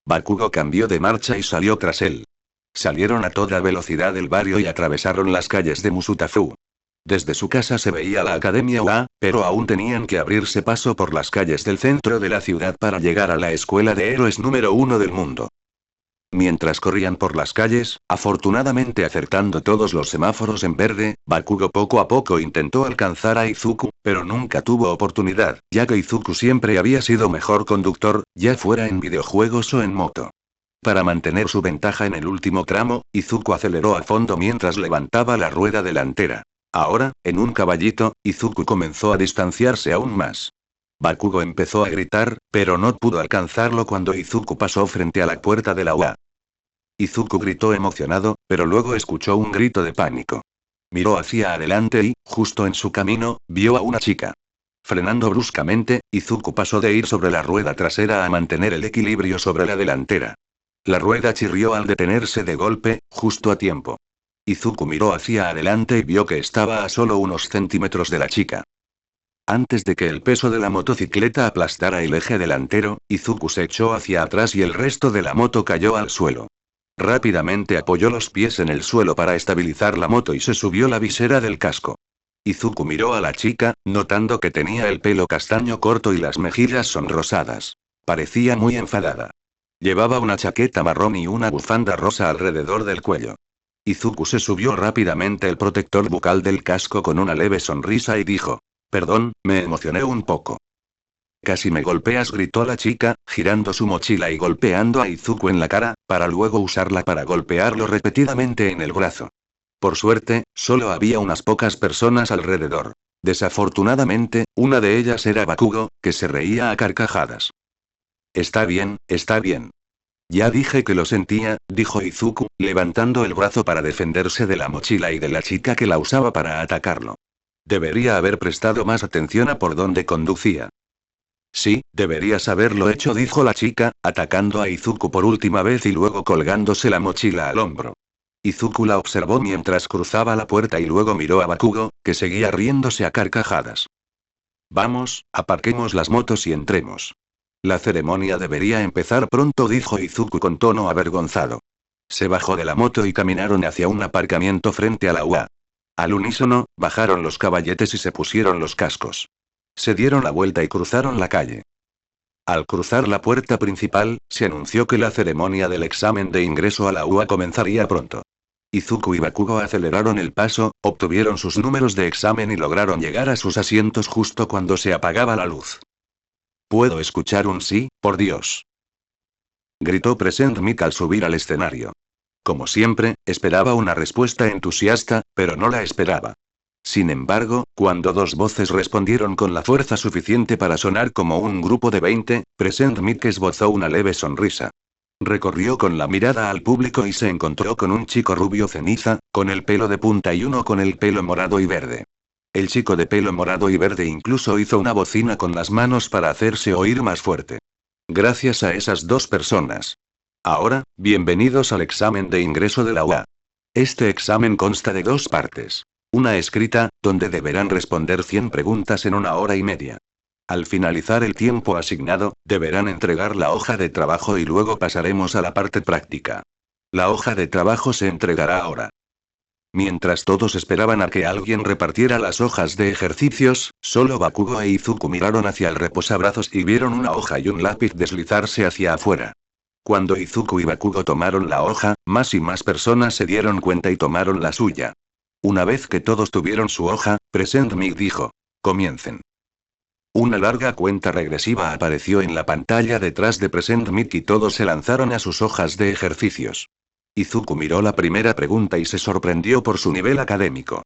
Bakugo cambió de marcha y salió tras él. Salieron a toda velocidad del barrio y atravesaron las calles de Musutafu. Desde su casa se veía la Academia UA, pero aún tenían que abrirse paso por las calles del centro de la ciudad para llegar a la escuela de héroes número 1 del mundo. Mientras corrían por las calles, afortunadamente acertando todos los semáforos en verde, Bakugo poco a poco intentó alcanzar a Izuku, pero nunca tuvo oportunidad, ya que Izuku siempre había sido mejor conductor, ya fuera en videojuegos o en moto. Para mantener su ventaja en el último tramo, Izuku aceleró a fondo mientras levantaba la rueda delantera. Ahora, en un caballito, Izuku comenzó a distanciarse aún más. Bakugo empezó a gritar, pero no pudo alcanzarlo cuando Izuku pasó frente a la puerta de la UA. Izuku gritó emocionado, pero luego escuchó un grito de pánico. Miró hacia adelante y, justo en su camino, vio a una chica. Frenando bruscamente, Izuku pasó de ir sobre la rueda trasera a mantener el equilibrio sobre la delantera. La rueda chirrió al detenerse de golpe, justo a tiempo. Izuku miró hacia adelante y vio que estaba a solo unos centímetros de la chica. Antes de que el peso de la motocicleta aplastara el eje delantero, Izuku se echó hacia atrás y el resto de la moto cayó al suelo. Rápidamente apoyó los pies en el suelo para estabilizar la moto y se subió la visera del casco. Izuku miró a la chica, notando que tenía el pelo castaño corto y las mejillas sonrosadas. Parecía muy enfadada. Llevaba una chaqueta marrón y una bufanda rosa alrededor del cuello. Izuku se subió rápidamente el protector bucal del casco con una leve sonrisa y dijo: perdón, me emocioné un poco. Casi me golpeas, gritó la chica, girando su mochila y golpeando a Izuku en la cara, para luego usarla para golpearlo repetidamente en el brazo. Por suerte, solo había unas pocas personas alrededor. Desafortunadamente, una de ellas era Bakugo, que se reía a carcajadas. Está bien, está bien. Ya dije que lo sentía, dijo Izuku, levantando el brazo para defenderse de la mochila y de la chica que la usaba para atacarlo. Debería haber prestado más atención a por dónde conducía. Sí, deberías haberlo hecho, dijo la chica, atacando a Izuku por última vez y luego colgándose la mochila al hombro. Izuku la observó mientras cruzaba la puerta y luego miró a Bakugo, que seguía riéndose a carcajadas. Vamos, aparquemos las motos y entremos. La ceremonia debería empezar pronto, dijo Izuku con tono avergonzado. Se bajó de la moto y caminaron hacia un aparcamiento frente a la UA. Al unísono, bajaron los caballetes y se pusieron los cascos. Se dieron la vuelta y cruzaron la calle. Al cruzar la puerta principal, se anunció que la ceremonia del examen de ingreso a la UA comenzaría pronto. Izuku y Bakugo aceleraron el paso, obtuvieron sus números de examen y lograron llegar a sus asientos justo cuando se apagaba la luz. «¿Puedo escuchar un sí, por Dios?», gritó Present Mic al subir al escenario. Como siempre, esperaba una respuesta entusiasta, pero no la esperaba. Sin embargo, cuando dos voces respondieron con la fuerza suficiente para sonar como un grupo de 20, Present Mic esbozó una leve sonrisa. Recorrió con la mirada al público y se encontró con un chico rubio ceniza, con el pelo de punta y uno con el pelo morado y verde. El chico de pelo morado y verde incluso hizo una bocina con las manos para hacerse oír más fuerte. Gracias a esas dos personas. Ahora, bienvenidos al examen de ingreso de la UA. Este examen consta de dos partes. Una escrita, donde deberán responder 100 preguntas en 1 hora y media. Al finalizar el tiempo asignado, deberán entregar la hoja de trabajo y luego pasaremos a la parte práctica. La hoja de trabajo se entregará ahora. Mientras todos esperaban a que alguien repartiera las hojas de ejercicios, solo Bakugo e Izuku miraron hacia el reposabrazos y vieron una hoja y un lápiz deslizarse hacia afuera. Cuando Izuku y Bakugo tomaron la hoja, más y más personas se dieron cuenta y tomaron la suya. Una vez que todos tuvieron su hoja, Present Mic dijo: «Comiencen». Una larga cuenta regresiva apareció en la pantalla detrás de Present Mic y todos se lanzaron a sus hojas de ejercicios. Izuku miró la primera pregunta y se sorprendió por su nivel académico.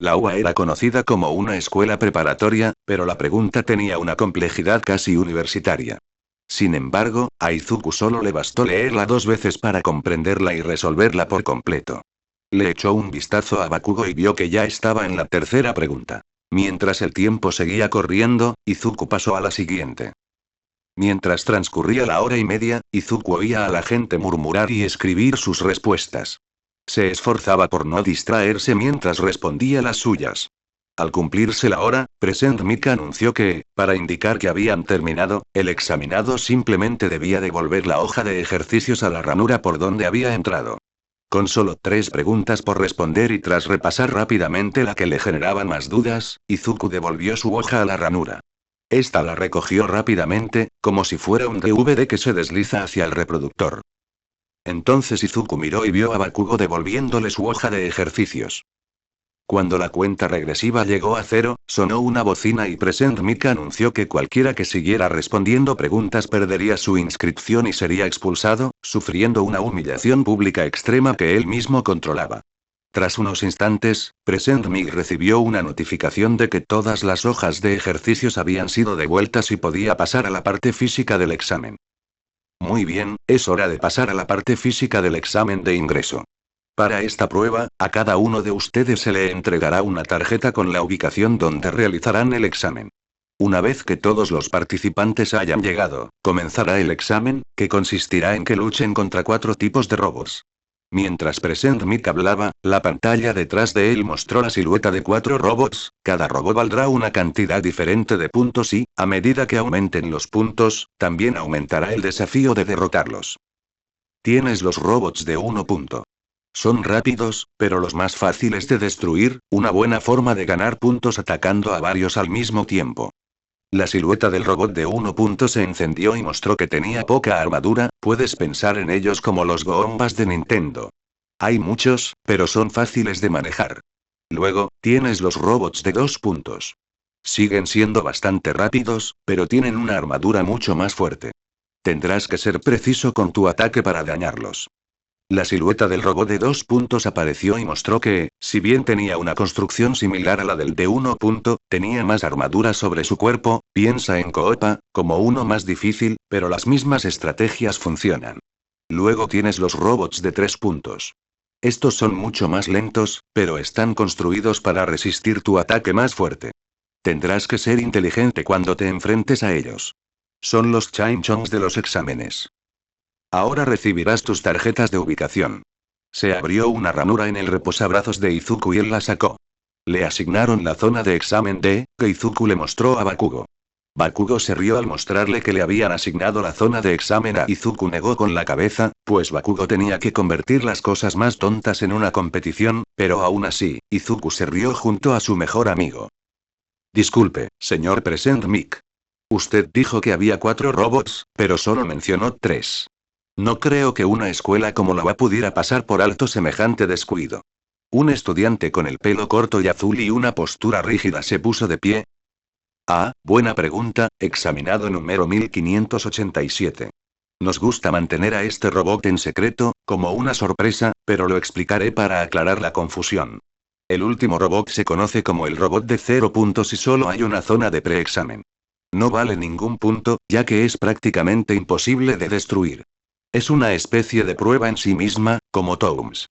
La UA era conocida como una escuela preparatoria, pero la pregunta tenía una complejidad casi universitaria. Sin embargo, a Izuku solo le bastó leerla 2 veces para comprenderla y resolverla por completo. Le echó un vistazo a Bakugo y vio que ya estaba en la tercera pregunta. Mientras el tiempo seguía corriendo, Izuku pasó a la siguiente. Mientras transcurría la 1 hora y media, Izuku oía a la gente murmurar y escribir sus respuestas. Se esforzaba por no distraerse mientras respondía las suyas. Al cumplirse la hora, Present Mic anunció que, para indicar que habían terminado, el examinado simplemente debía devolver la hoja de ejercicios a la ranura por donde había entrado. Con solo 3 preguntas por responder y tras repasar rápidamente la que le generaba más dudas, Izuku devolvió su hoja a la ranura. Esta la recogió rápidamente, como si fuera un DVD que se desliza hacia el reproductor. Entonces Izuku miró y vio a Bakugo devolviéndole su hoja de ejercicios. Cuando la cuenta regresiva llegó a 0, sonó una bocina y Present Mic anunció que cualquiera que siguiera respondiendo preguntas perdería su inscripción y sería expulsado, sufriendo una humillación pública extrema que él mismo controlaba. Tras unos instantes, Present Mic recibió una notificación de que todas las hojas de ejercicios habían sido devueltas y podía pasar a la parte física del examen. Muy bien, es hora de pasar a la parte física del examen de ingreso. Para esta prueba, a cada uno de ustedes se le entregará una tarjeta con la ubicación donde realizarán el examen. Una vez que todos los participantes hayan llegado, comenzará el examen, que consistirá en que luchen contra 4 tipos de robots. Mientras Present Mic hablaba, la pantalla detrás de él mostró la silueta de 4 robots, cada robot valdrá una cantidad diferente de puntos y, a medida que aumenten los puntos, también aumentará el desafío de derrotarlos. Tienes los robots de 1 punto. Son rápidos, pero los más fáciles de destruir, una buena forma de ganar puntos atacando a varios al mismo tiempo. La silueta del robot de 1 punto se encendió y mostró que tenía poca armadura, puedes pensar en ellos como los Goombas de Nintendo. Hay muchos, pero son fáciles de manejar. Luego, tienes los robots de 2 puntos. Siguen siendo bastante rápidos, pero tienen una armadura mucho más fuerte. Tendrás que ser preciso con tu ataque para dañarlos. La silueta del robot de 2 puntos apareció y mostró que, si bien tenía una construcción similar a la del de 1 punto, tenía más armadura sobre su cuerpo. Piensa en Koopa, como uno más difícil, pero las mismas estrategias funcionan. Luego tienes los robots de 3 puntos. Estos son mucho más lentos, pero están construidos para resistir tu ataque más fuerte. Tendrás que ser inteligente cuando te enfrentes a ellos. Son los Chainchongs de los exámenes. Ahora recibirás tus tarjetas de ubicación. Se abrió una ranura en el reposabrazos de Izuku y él la sacó. Le asignaron la zona de examen D, que Izuku le mostró a Bakugo. Bakugo se rió al mostrarle que le habían asignado la zona de examen a Izuku. Negó con la cabeza, pues Bakugo tenía que convertir las cosas más tontas en una competición, pero aún así, Izuku se rió junto a su mejor amigo. Disculpe, señor Present Mic. Usted dijo que había 4 robots, pero solo mencionó 3. No creo que una escuela como la UA pudiera pasar por alto semejante descuido. Un estudiante con el pelo corto y azul y una postura rígida se puso de pie. Ah, buena pregunta, examinado número 1587. Nos gusta mantener a este robot en secreto, como una sorpresa, pero lo explicaré para aclarar la confusión. El último robot se conoce como el robot de 0 puntos y solo hay una zona de preexamen. No vale ningún punto, ya que es prácticamente imposible de destruir. Es una especie de prueba en sí misma, como Tomes.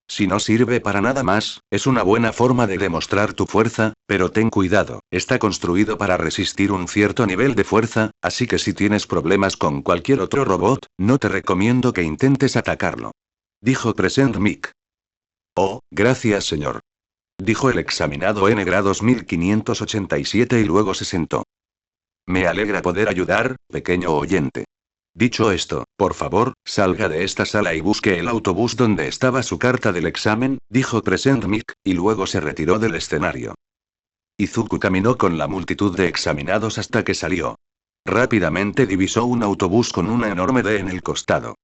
Si no sirve para nada más, es una buena forma de demostrar tu fuerza, pero ten cuidado, está construido para resistir un cierto nivel de fuerza, así que si tienes problemas con cualquier otro robot, no te recomiendo que intentes atacarlo. Dijo Present Mick. Oh, gracias señor. Dijo el examinado N grados 1587 y luego se sentó. Me alegra poder ayudar, pequeño oyente. Dicho esto, por favor, salga de esta sala y busque el autobús donde estaba su carta del examen, dijo Present Mick, y luego se retiró del escenario. Izuku caminó con la multitud de examinados hasta que salió. Rápidamente divisó un autobús con una enorme D en el costado.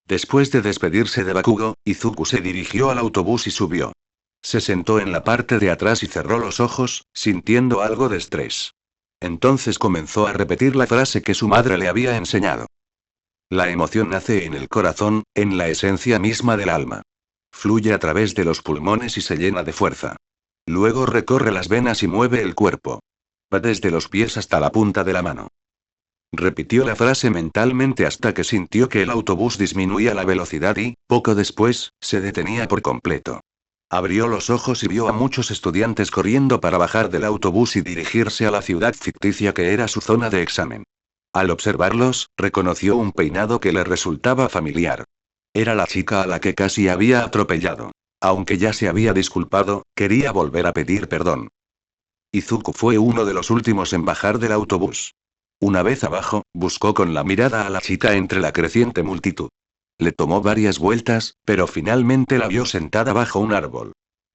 Después de despedirse de Bakugo, Izuku se dirigió al autobús y subió. Se sentó en la parte de atrás y cerró los ojos, sintiendo algo de estrés. Entonces comenzó a repetir la frase que su madre le había enseñado. La emoción nace en el corazón, en la esencia misma del alma. Fluye a través de los pulmones y se llena de fuerza. Luego recorre las venas y mueve el cuerpo. Va desde los pies hasta la punta de la mano. Repitió la frase mentalmente hasta que sintió que el autobús disminuía la velocidad y, poco después, se detenía por completo. Abrió los ojos y vio a muchos estudiantes corriendo para bajar del autobús y dirigirse a la ciudad ficticia que era su zona de examen. Al observarlos, reconoció un peinado que le resultaba familiar. Era la chica a la que casi había atropellado. Aunque ya se había disculpado, quería volver a pedir perdón. Izuku fue uno de los últimos en bajar del autobús. Una vez abajo, buscó con la mirada a la chica entre la creciente multitud. Le tomó varias vueltas, pero finalmente la vio sentada bajo un árbol.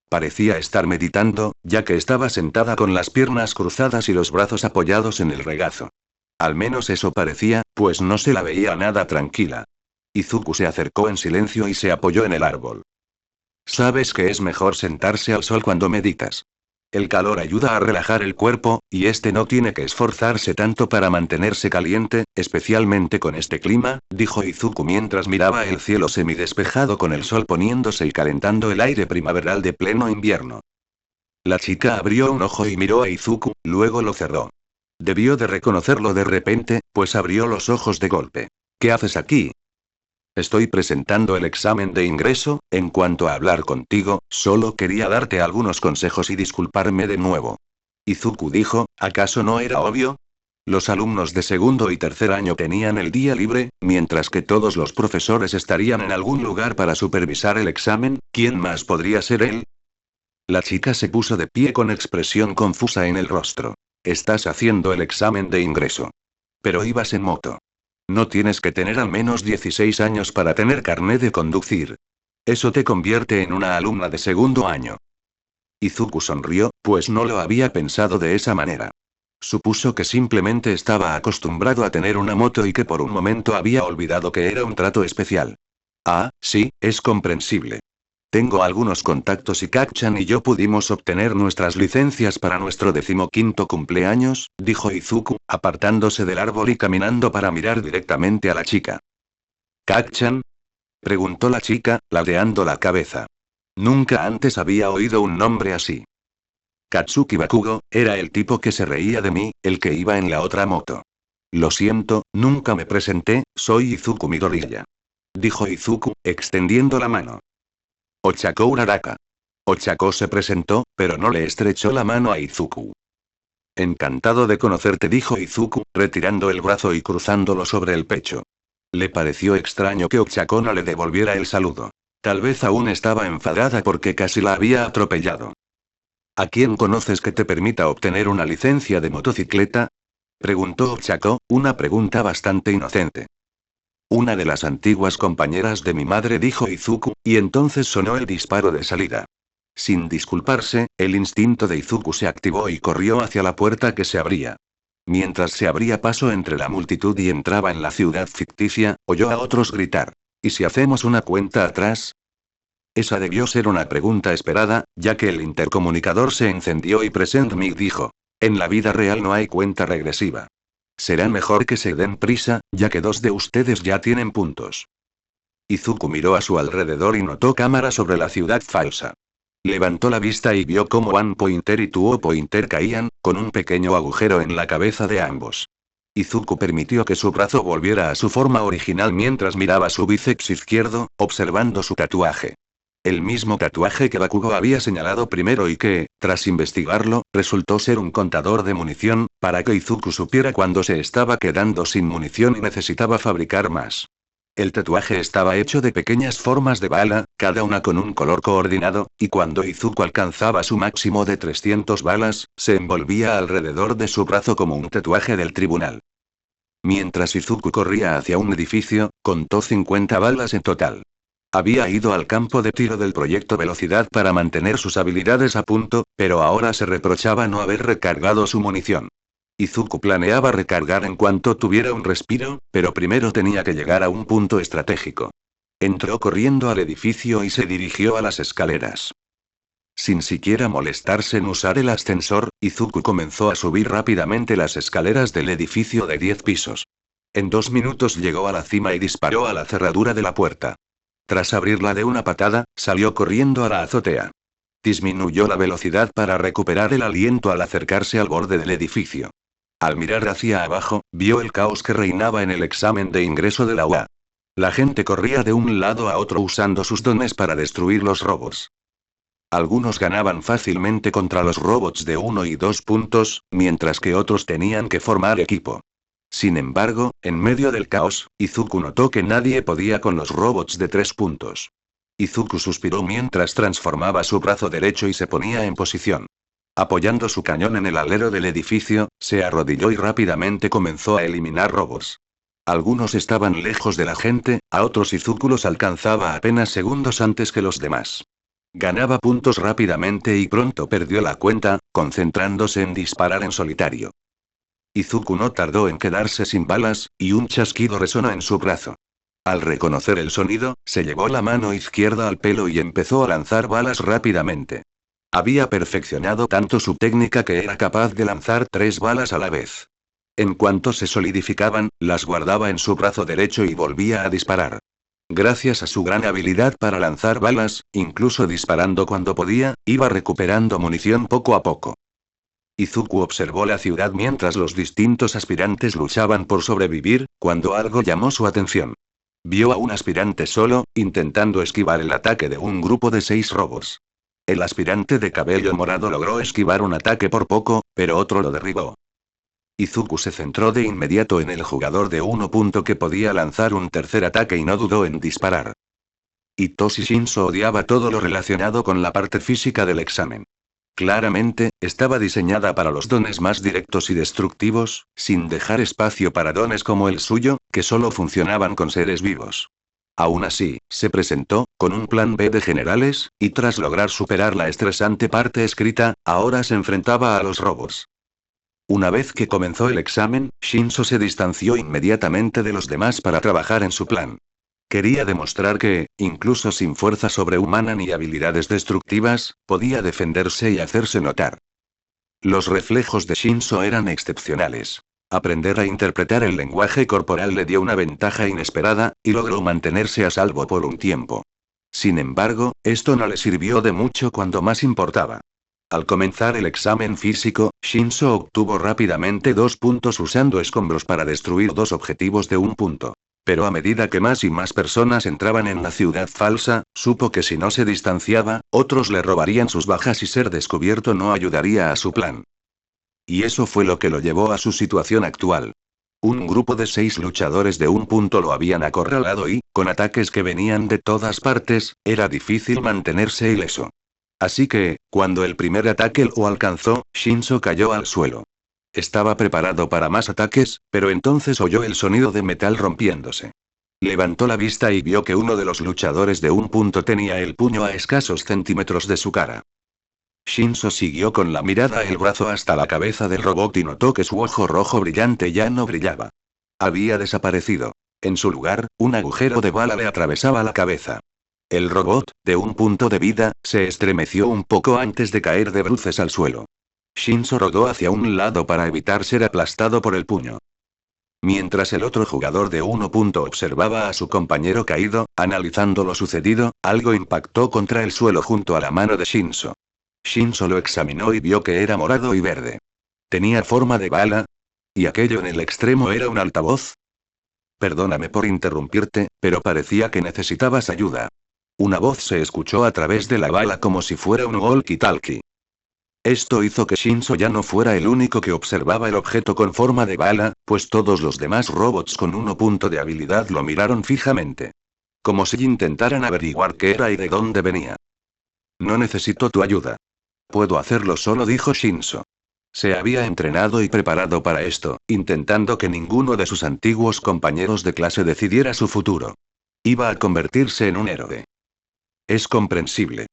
Parecía estar meditando, ya que estaba sentada con las piernas cruzadas y los brazos apoyados en el regazo. Al menos eso parecía, pues no se la veía nada tranquila. Izuku se acercó en silencio y se apoyó en el árbol. Sabes que es mejor sentarse al sol cuando meditas. El calor ayuda a relajar el cuerpo, y este no tiene que esforzarse tanto para mantenerse caliente, especialmente con este clima, dijo Izuku mientras miraba el cielo semidespejado con el sol poniéndose y calentando el aire primaveral de pleno invierno. La chica abrió un ojo y miró a Izuku, luego lo cerró. Debió de reconocerlo de repente, pues abrió los ojos de golpe. ¿Qué haces aquí? Estoy presentando el examen de ingreso. En cuanto a hablar contigo, solo quería darte algunos consejos y disculparme de nuevo. Izuku dijo, ¿acaso no era obvio? Los alumnos de segundo y tercer año tenían el día libre, mientras que todos los profesores estarían en algún lugar para supervisar el examen. ¿Quién más podría ser él? La chica se puso de pie con expresión confusa en el rostro. Estás haciendo el examen de ingreso. Pero ibas en moto. No tienes que tener al menos 16 años para tener carné de conducir. Eso te convierte en una alumna de segundo año. Izuku sonrió, pues no lo había pensado de esa manera. Supuso que simplemente estaba acostumbrado a tener una moto y que por un momento había olvidado que era un trato especial. Ah, sí, es comprensible. Tengo algunos contactos y Kacchan y yo pudimos obtener nuestras licencias para nuestro 15º cumpleaños, dijo Izuku, apartándose del árbol y caminando para mirar directamente a la chica. ¿Kacchan? Preguntó la chica, ladeando la cabeza. Nunca antes había oído un nombre así. Katsuki Bakugo, era el tipo que se reía de mí, el que iba en la otra moto. Lo siento, nunca me presenté, soy Izuku Midoriya. Dijo Izuku, extendiendo la mano. Ochako Uraraka. Ochako se presentó, pero no le estrechó la mano a Izuku. Encantado de conocerte, dijo Izuku, retirando el brazo y cruzándolo sobre el pecho. Le pareció extraño que Ochako no le devolviera el saludo. Tal vez aún estaba enfadada porque casi la había atropellado. ¿A quién conoces que te permita obtener una licencia de motocicleta? Preguntó Ochako, una pregunta bastante inocente. Una de las antiguas compañeras de mi madre, dijo Izuku, y entonces sonó el disparo de salida. Sin disculparse, el instinto de Izuku se activó y corrió hacia la puerta que se abría. Mientras se abría paso entre la multitud y entraba en la ciudad ficticia, oyó a otros gritar. ¿Y si hacemos una cuenta atrás? Esa debió ser una pregunta esperada, ya que el intercomunicador se encendió y Present Mic dijo. En la vida real no hay cuenta regresiva. Será mejor que se den prisa, ya que 2 de ustedes ya tienen puntos. Izuku miró a su alrededor y notó cámaras sobre la ciudad falsa. Levantó la vista y vio cómo One Pointer y Two Pointer caían, con un pequeño agujero en la cabeza de ambos. Izuku permitió que su brazo volviera a su forma original mientras miraba su bíceps izquierdo, observando su tatuaje. El mismo tatuaje que Bakugo había señalado primero y que, tras investigarlo, resultó ser un contador de munición, para que Izuku supiera cuándo se estaba quedando sin munición y necesitaba fabricar más. El tatuaje estaba hecho de pequeñas formas de bala, cada una con un color coordinado, y cuando Izuku alcanzaba su máximo de 300 balas, se envolvía alrededor de su brazo como un tatuaje del tribunal. Mientras Izuku corría hacia un edificio, contó 50 balas en total. Había ido al campo de tiro del proyecto Velocidad para mantener sus habilidades a punto, pero ahora se reprochaba no haber recargado su munición. Izuku planeaba recargar en cuanto tuviera un respiro, pero primero tenía que llegar a un punto estratégico. Entró corriendo al edificio y se dirigió a las escaleras. Sin siquiera molestarse en usar el ascensor, Izuku comenzó a subir rápidamente las escaleras del edificio de 10 pisos. En 2 minutos llegó a la cima y disparó a la cerradura de la puerta. Tras abrirla de una patada, salió corriendo a la azotea. Disminuyó la velocidad para recuperar el aliento al acercarse al borde del edificio. Al mirar hacia abajo, vio el caos que reinaba en el examen de ingreso de la UA. La gente corría de un lado a otro usando sus dones para destruir los robots. Algunos ganaban fácilmente contra los robots de 1 y 2 puntos, mientras que otros tenían que formar equipo. Sin embargo, en medio del caos, Izuku notó que nadie podía con los robots de 3 puntos. Izuku suspiró mientras transformaba su brazo derecho y se ponía en posición. Apoyando su cañón en el alero del edificio, se arrodilló y rápidamente comenzó a eliminar robots. Algunos estaban lejos de la gente, a otros Izuku los alcanzaba apenas segundos antes que los demás. Ganaba puntos rápidamente y pronto perdió la cuenta, concentrándose en disparar en solitario. Izuku no tardó en quedarse sin balas, y un chasquido resonó en su brazo. Al reconocer el sonido, se llevó la mano izquierda al pelo y empezó a lanzar balas rápidamente. Había perfeccionado tanto su técnica que era capaz de lanzar 3 balas a la vez. En cuanto se solidificaban, las guardaba en su brazo derecho y volvía a disparar. Gracias a su gran habilidad para lanzar balas, incluso disparando cuando podía, iba recuperando munición poco a poco. Izuku observó la ciudad mientras los distintos aspirantes luchaban por sobrevivir, cuando algo llamó su atención. Vio a un aspirante solo, intentando esquivar el ataque de un grupo de 6 robots. El aspirante de cabello morado logró esquivar un ataque por poco, pero otro lo derribó. Izuku se centró de inmediato en el jugador de 1 punto que podía lanzar un tercer ataque y no dudó en disparar. Hitoshi Shinso odiaba todo lo relacionado con la parte física del examen. Claramente, estaba diseñada para los dones más directos y destructivos, sin dejar espacio para dones como el suyo, que solo funcionaban con seres vivos. Aún así, se presentó, con un plan B de generales, y tras lograr superar la estresante parte escrita, ahora se enfrentaba a los robots. Una vez que comenzó el examen, Shinso se distanció inmediatamente de los demás para trabajar en su plan. Quería demostrar que, incluso sin fuerza sobrehumana ni habilidades destructivas, podía defenderse y hacerse notar. Los reflejos de Shinso eran excepcionales. Aprender a interpretar el lenguaje corporal le dio una ventaja inesperada, y logró mantenerse a salvo por un tiempo. Sin embargo, esto no le sirvió de mucho cuando más importaba. Al comenzar el examen físico, Shinso obtuvo rápidamente 2 puntos usando escombros para destruir 2 objetivos de 1 punto. Pero a medida que más y más personas entraban en la ciudad falsa, supo que si no se distanciaba, otros le robarían sus bajas y ser descubierto no ayudaría a su plan. Y eso fue lo que lo llevó a su situación actual. Un grupo de 6 luchadores de 1 punto lo habían acorralado y, con ataques que venían de todas partes, era difícil mantenerse ileso. Así que, cuando el primer ataque lo alcanzó, Shinso cayó al suelo. Estaba preparado para más ataques, pero entonces oyó el sonido de metal rompiéndose. Levantó la vista y vio que uno de los luchadores de 1 punto tenía el puño a escasos centímetros de su cara. Shinso siguió con la mirada el brazo hasta la cabeza del robot y notó que su ojo rojo brillante ya no brillaba. Había desaparecido. En su lugar, un agujero de bala le atravesaba la cabeza. El robot, de un punto de vida, se estremeció un poco antes de caer de bruces al suelo. Shinso rodó hacia un lado para evitar ser aplastado por el puño. Mientras el otro jugador de 1 punto observaba a su compañero caído, analizando lo sucedido, algo impactó contra el suelo junto a la mano de Shinso. Shinso lo examinó y vio que era morado y verde. ¿Tenía forma de bala? ¿Y aquello en el extremo era un altavoz? Perdóname por interrumpirte, pero parecía que necesitabas ayuda. Una voz se escuchó a través de la bala como si fuera un walkie-talkie. Esto hizo que Shinso ya no fuera el único que observaba el objeto con forma de bala, pues todos los demás robots con 1 punto de habilidad lo miraron fijamente. Como si intentaran averiguar qué era y de dónde venía. No necesito tu ayuda. Puedo hacerlo solo, dijo Shinso. Se había entrenado y preparado para esto, intentando que ninguno de sus antiguos compañeros de clase decidiera su futuro. Iba a convertirse en un héroe. Es comprensible.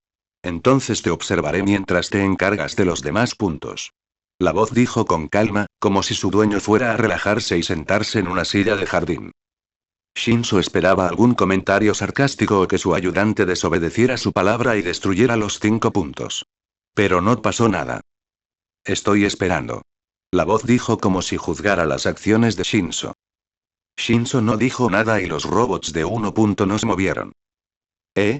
Entonces te observaré mientras te encargas de los demás puntos. La voz dijo con calma, como si su dueño fuera a relajarse y sentarse en una silla de jardín. Shinso esperaba algún comentario sarcástico o que su ayudante desobedeciera su palabra y destruyera los 5 puntos. Pero no pasó nada. Estoy esperando. La voz dijo como si juzgara las acciones de Shinso. Shinso no dijo nada y los robots de 1 punto no se movieron.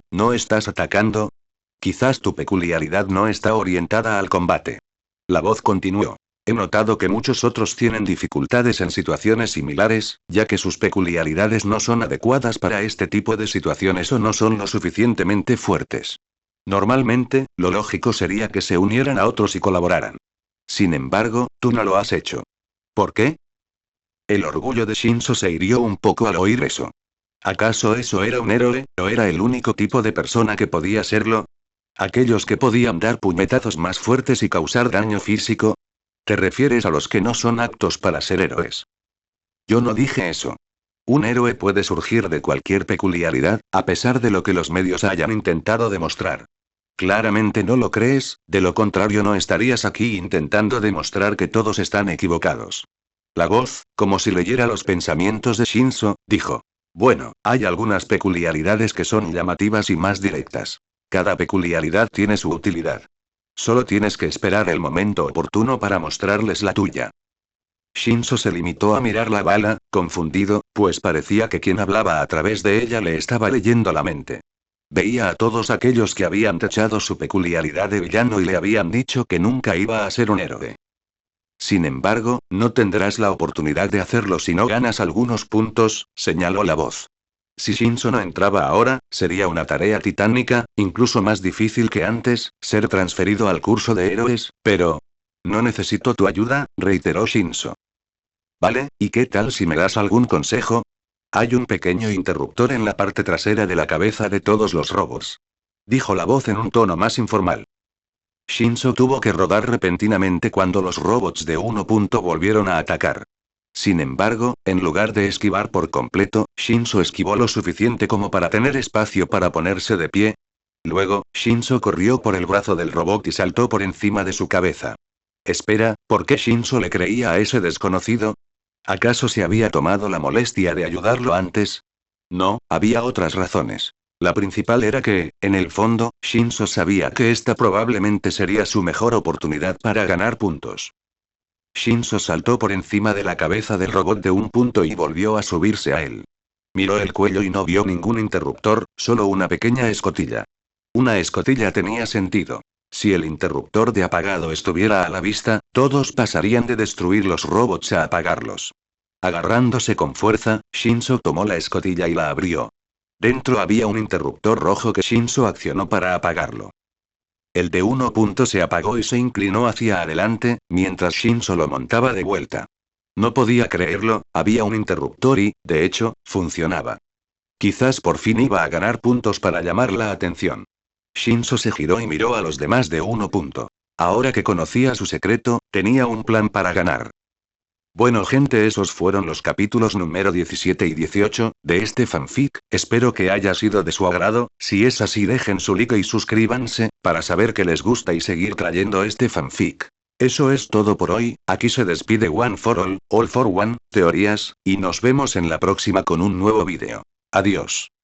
¿No estás atacando? Quizás tu peculiaridad no está orientada al combate. La voz continuó. He notado que muchos otros tienen dificultades en situaciones similares, ya que sus peculiaridades no son adecuadas para este tipo de situaciones o no son lo suficientemente fuertes. Normalmente, lo lógico sería que se unieran a otros y colaboraran. Sin embargo, tú no lo has hecho. ¿Por qué? El orgullo de Shinso se hirió un poco al oír eso. ¿Acaso eso era un héroe, o era el único tipo de persona que podía serlo? ¿Aquellos que podían dar puñetazos más fuertes y causar daño físico? ¿Te refieres a los que no son aptos para ser héroes? Yo no dije eso. Un héroe puede surgir de cualquier peculiaridad, a pesar de lo que los medios hayan intentado demostrar. Claramente no lo crees, de lo contrario no estarías aquí intentando demostrar que todos están equivocados. La voz, como si leyera los pensamientos de Shinso, dijo. Bueno, hay algunas peculiaridades que son llamativas y más directas. Cada peculiaridad tiene su utilidad. Solo tienes que esperar el momento oportuno para mostrarles la tuya. Shinso se limitó a mirar la bala, confundido, pues parecía que quien hablaba a través de ella le estaba leyendo la mente. Veía a todos aquellos que habían tachado su peculiaridad de villano y le habían dicho que nunca iba a ser un héroe. Sin embargo, no tendrás la oportunidad de hacerlo si no ganas algunos puntos, señaló la voz. Si Shinso no entraba ahora, sería una tarea titánica, incluso más difícil que antes, ser transferido al curso de héroes, pero... No necesito tu ayuda, reiteró Shinso. Vale, ¿y qué tal si me das algún consejo? Hay un pequeño interruptor en la parte trasera de la cabeza de todos los robots. Dijo la voz en un tono más informal. Shinso tuvo que rodar repentinamente cuando los robots de 1 punto volvieron a atacar. Sin embargo, en lugar de esquivar por completo, Shinso esquivó lo suficiente como para tener espacio para ponerse de pie. Luego, Shinso corrió por el brazo del robot y saltó por encima de su cabeza. Espera, ¿por qué Shinso le creía a ese desconocido? ¿Acaso se había tomado la molestia de ayudarlo antes? No, había otras razones. La principal era que, en el fondo, Shinso sabía que esta probablemente sería su mejor oportunidad para ganar puntos. Shinso saltó por encima de la cabeza del robot de 1 punto y volvió a subirse a él. Miró el cuello y no vio ningún interruptor, solo una pequeña escotilla. Una escotilla tenía sentido. Si el interruptor de apagado estuviera a la vista, todos pasarían de destruir los robots a apagarlos. Agarrándose con fuerza, Shinso tomó la escotilla y la abrió. Dentro había un interruptor rojo que Shinso accionó para apagarlo. El de 1 punto se apagó y se inclinó hacia adelante, mientras Shinso lo montaba de vuelta. No podía creerlo, había un interruptor y, de hecho, funcionaba. Quizás por fin iba a ganar puntos para llamar la atención. Shinso se giró y miró a los demás de 1 punto. Ahora que conocía su secreto, tenía un plan para ganar. Bueno gente, esos fueron los capítulos número 17 y 18, de este fanfic, espero que haya sido de su agrado, si es así dejen su like y suscríbanse, para saber que les gusta y seguir trayendo este fanfic. Eso es todo por hoy, aquí se despide One for All for One, teorías, y nos vemos en la próxima con un nuevo vídeo. Adiós.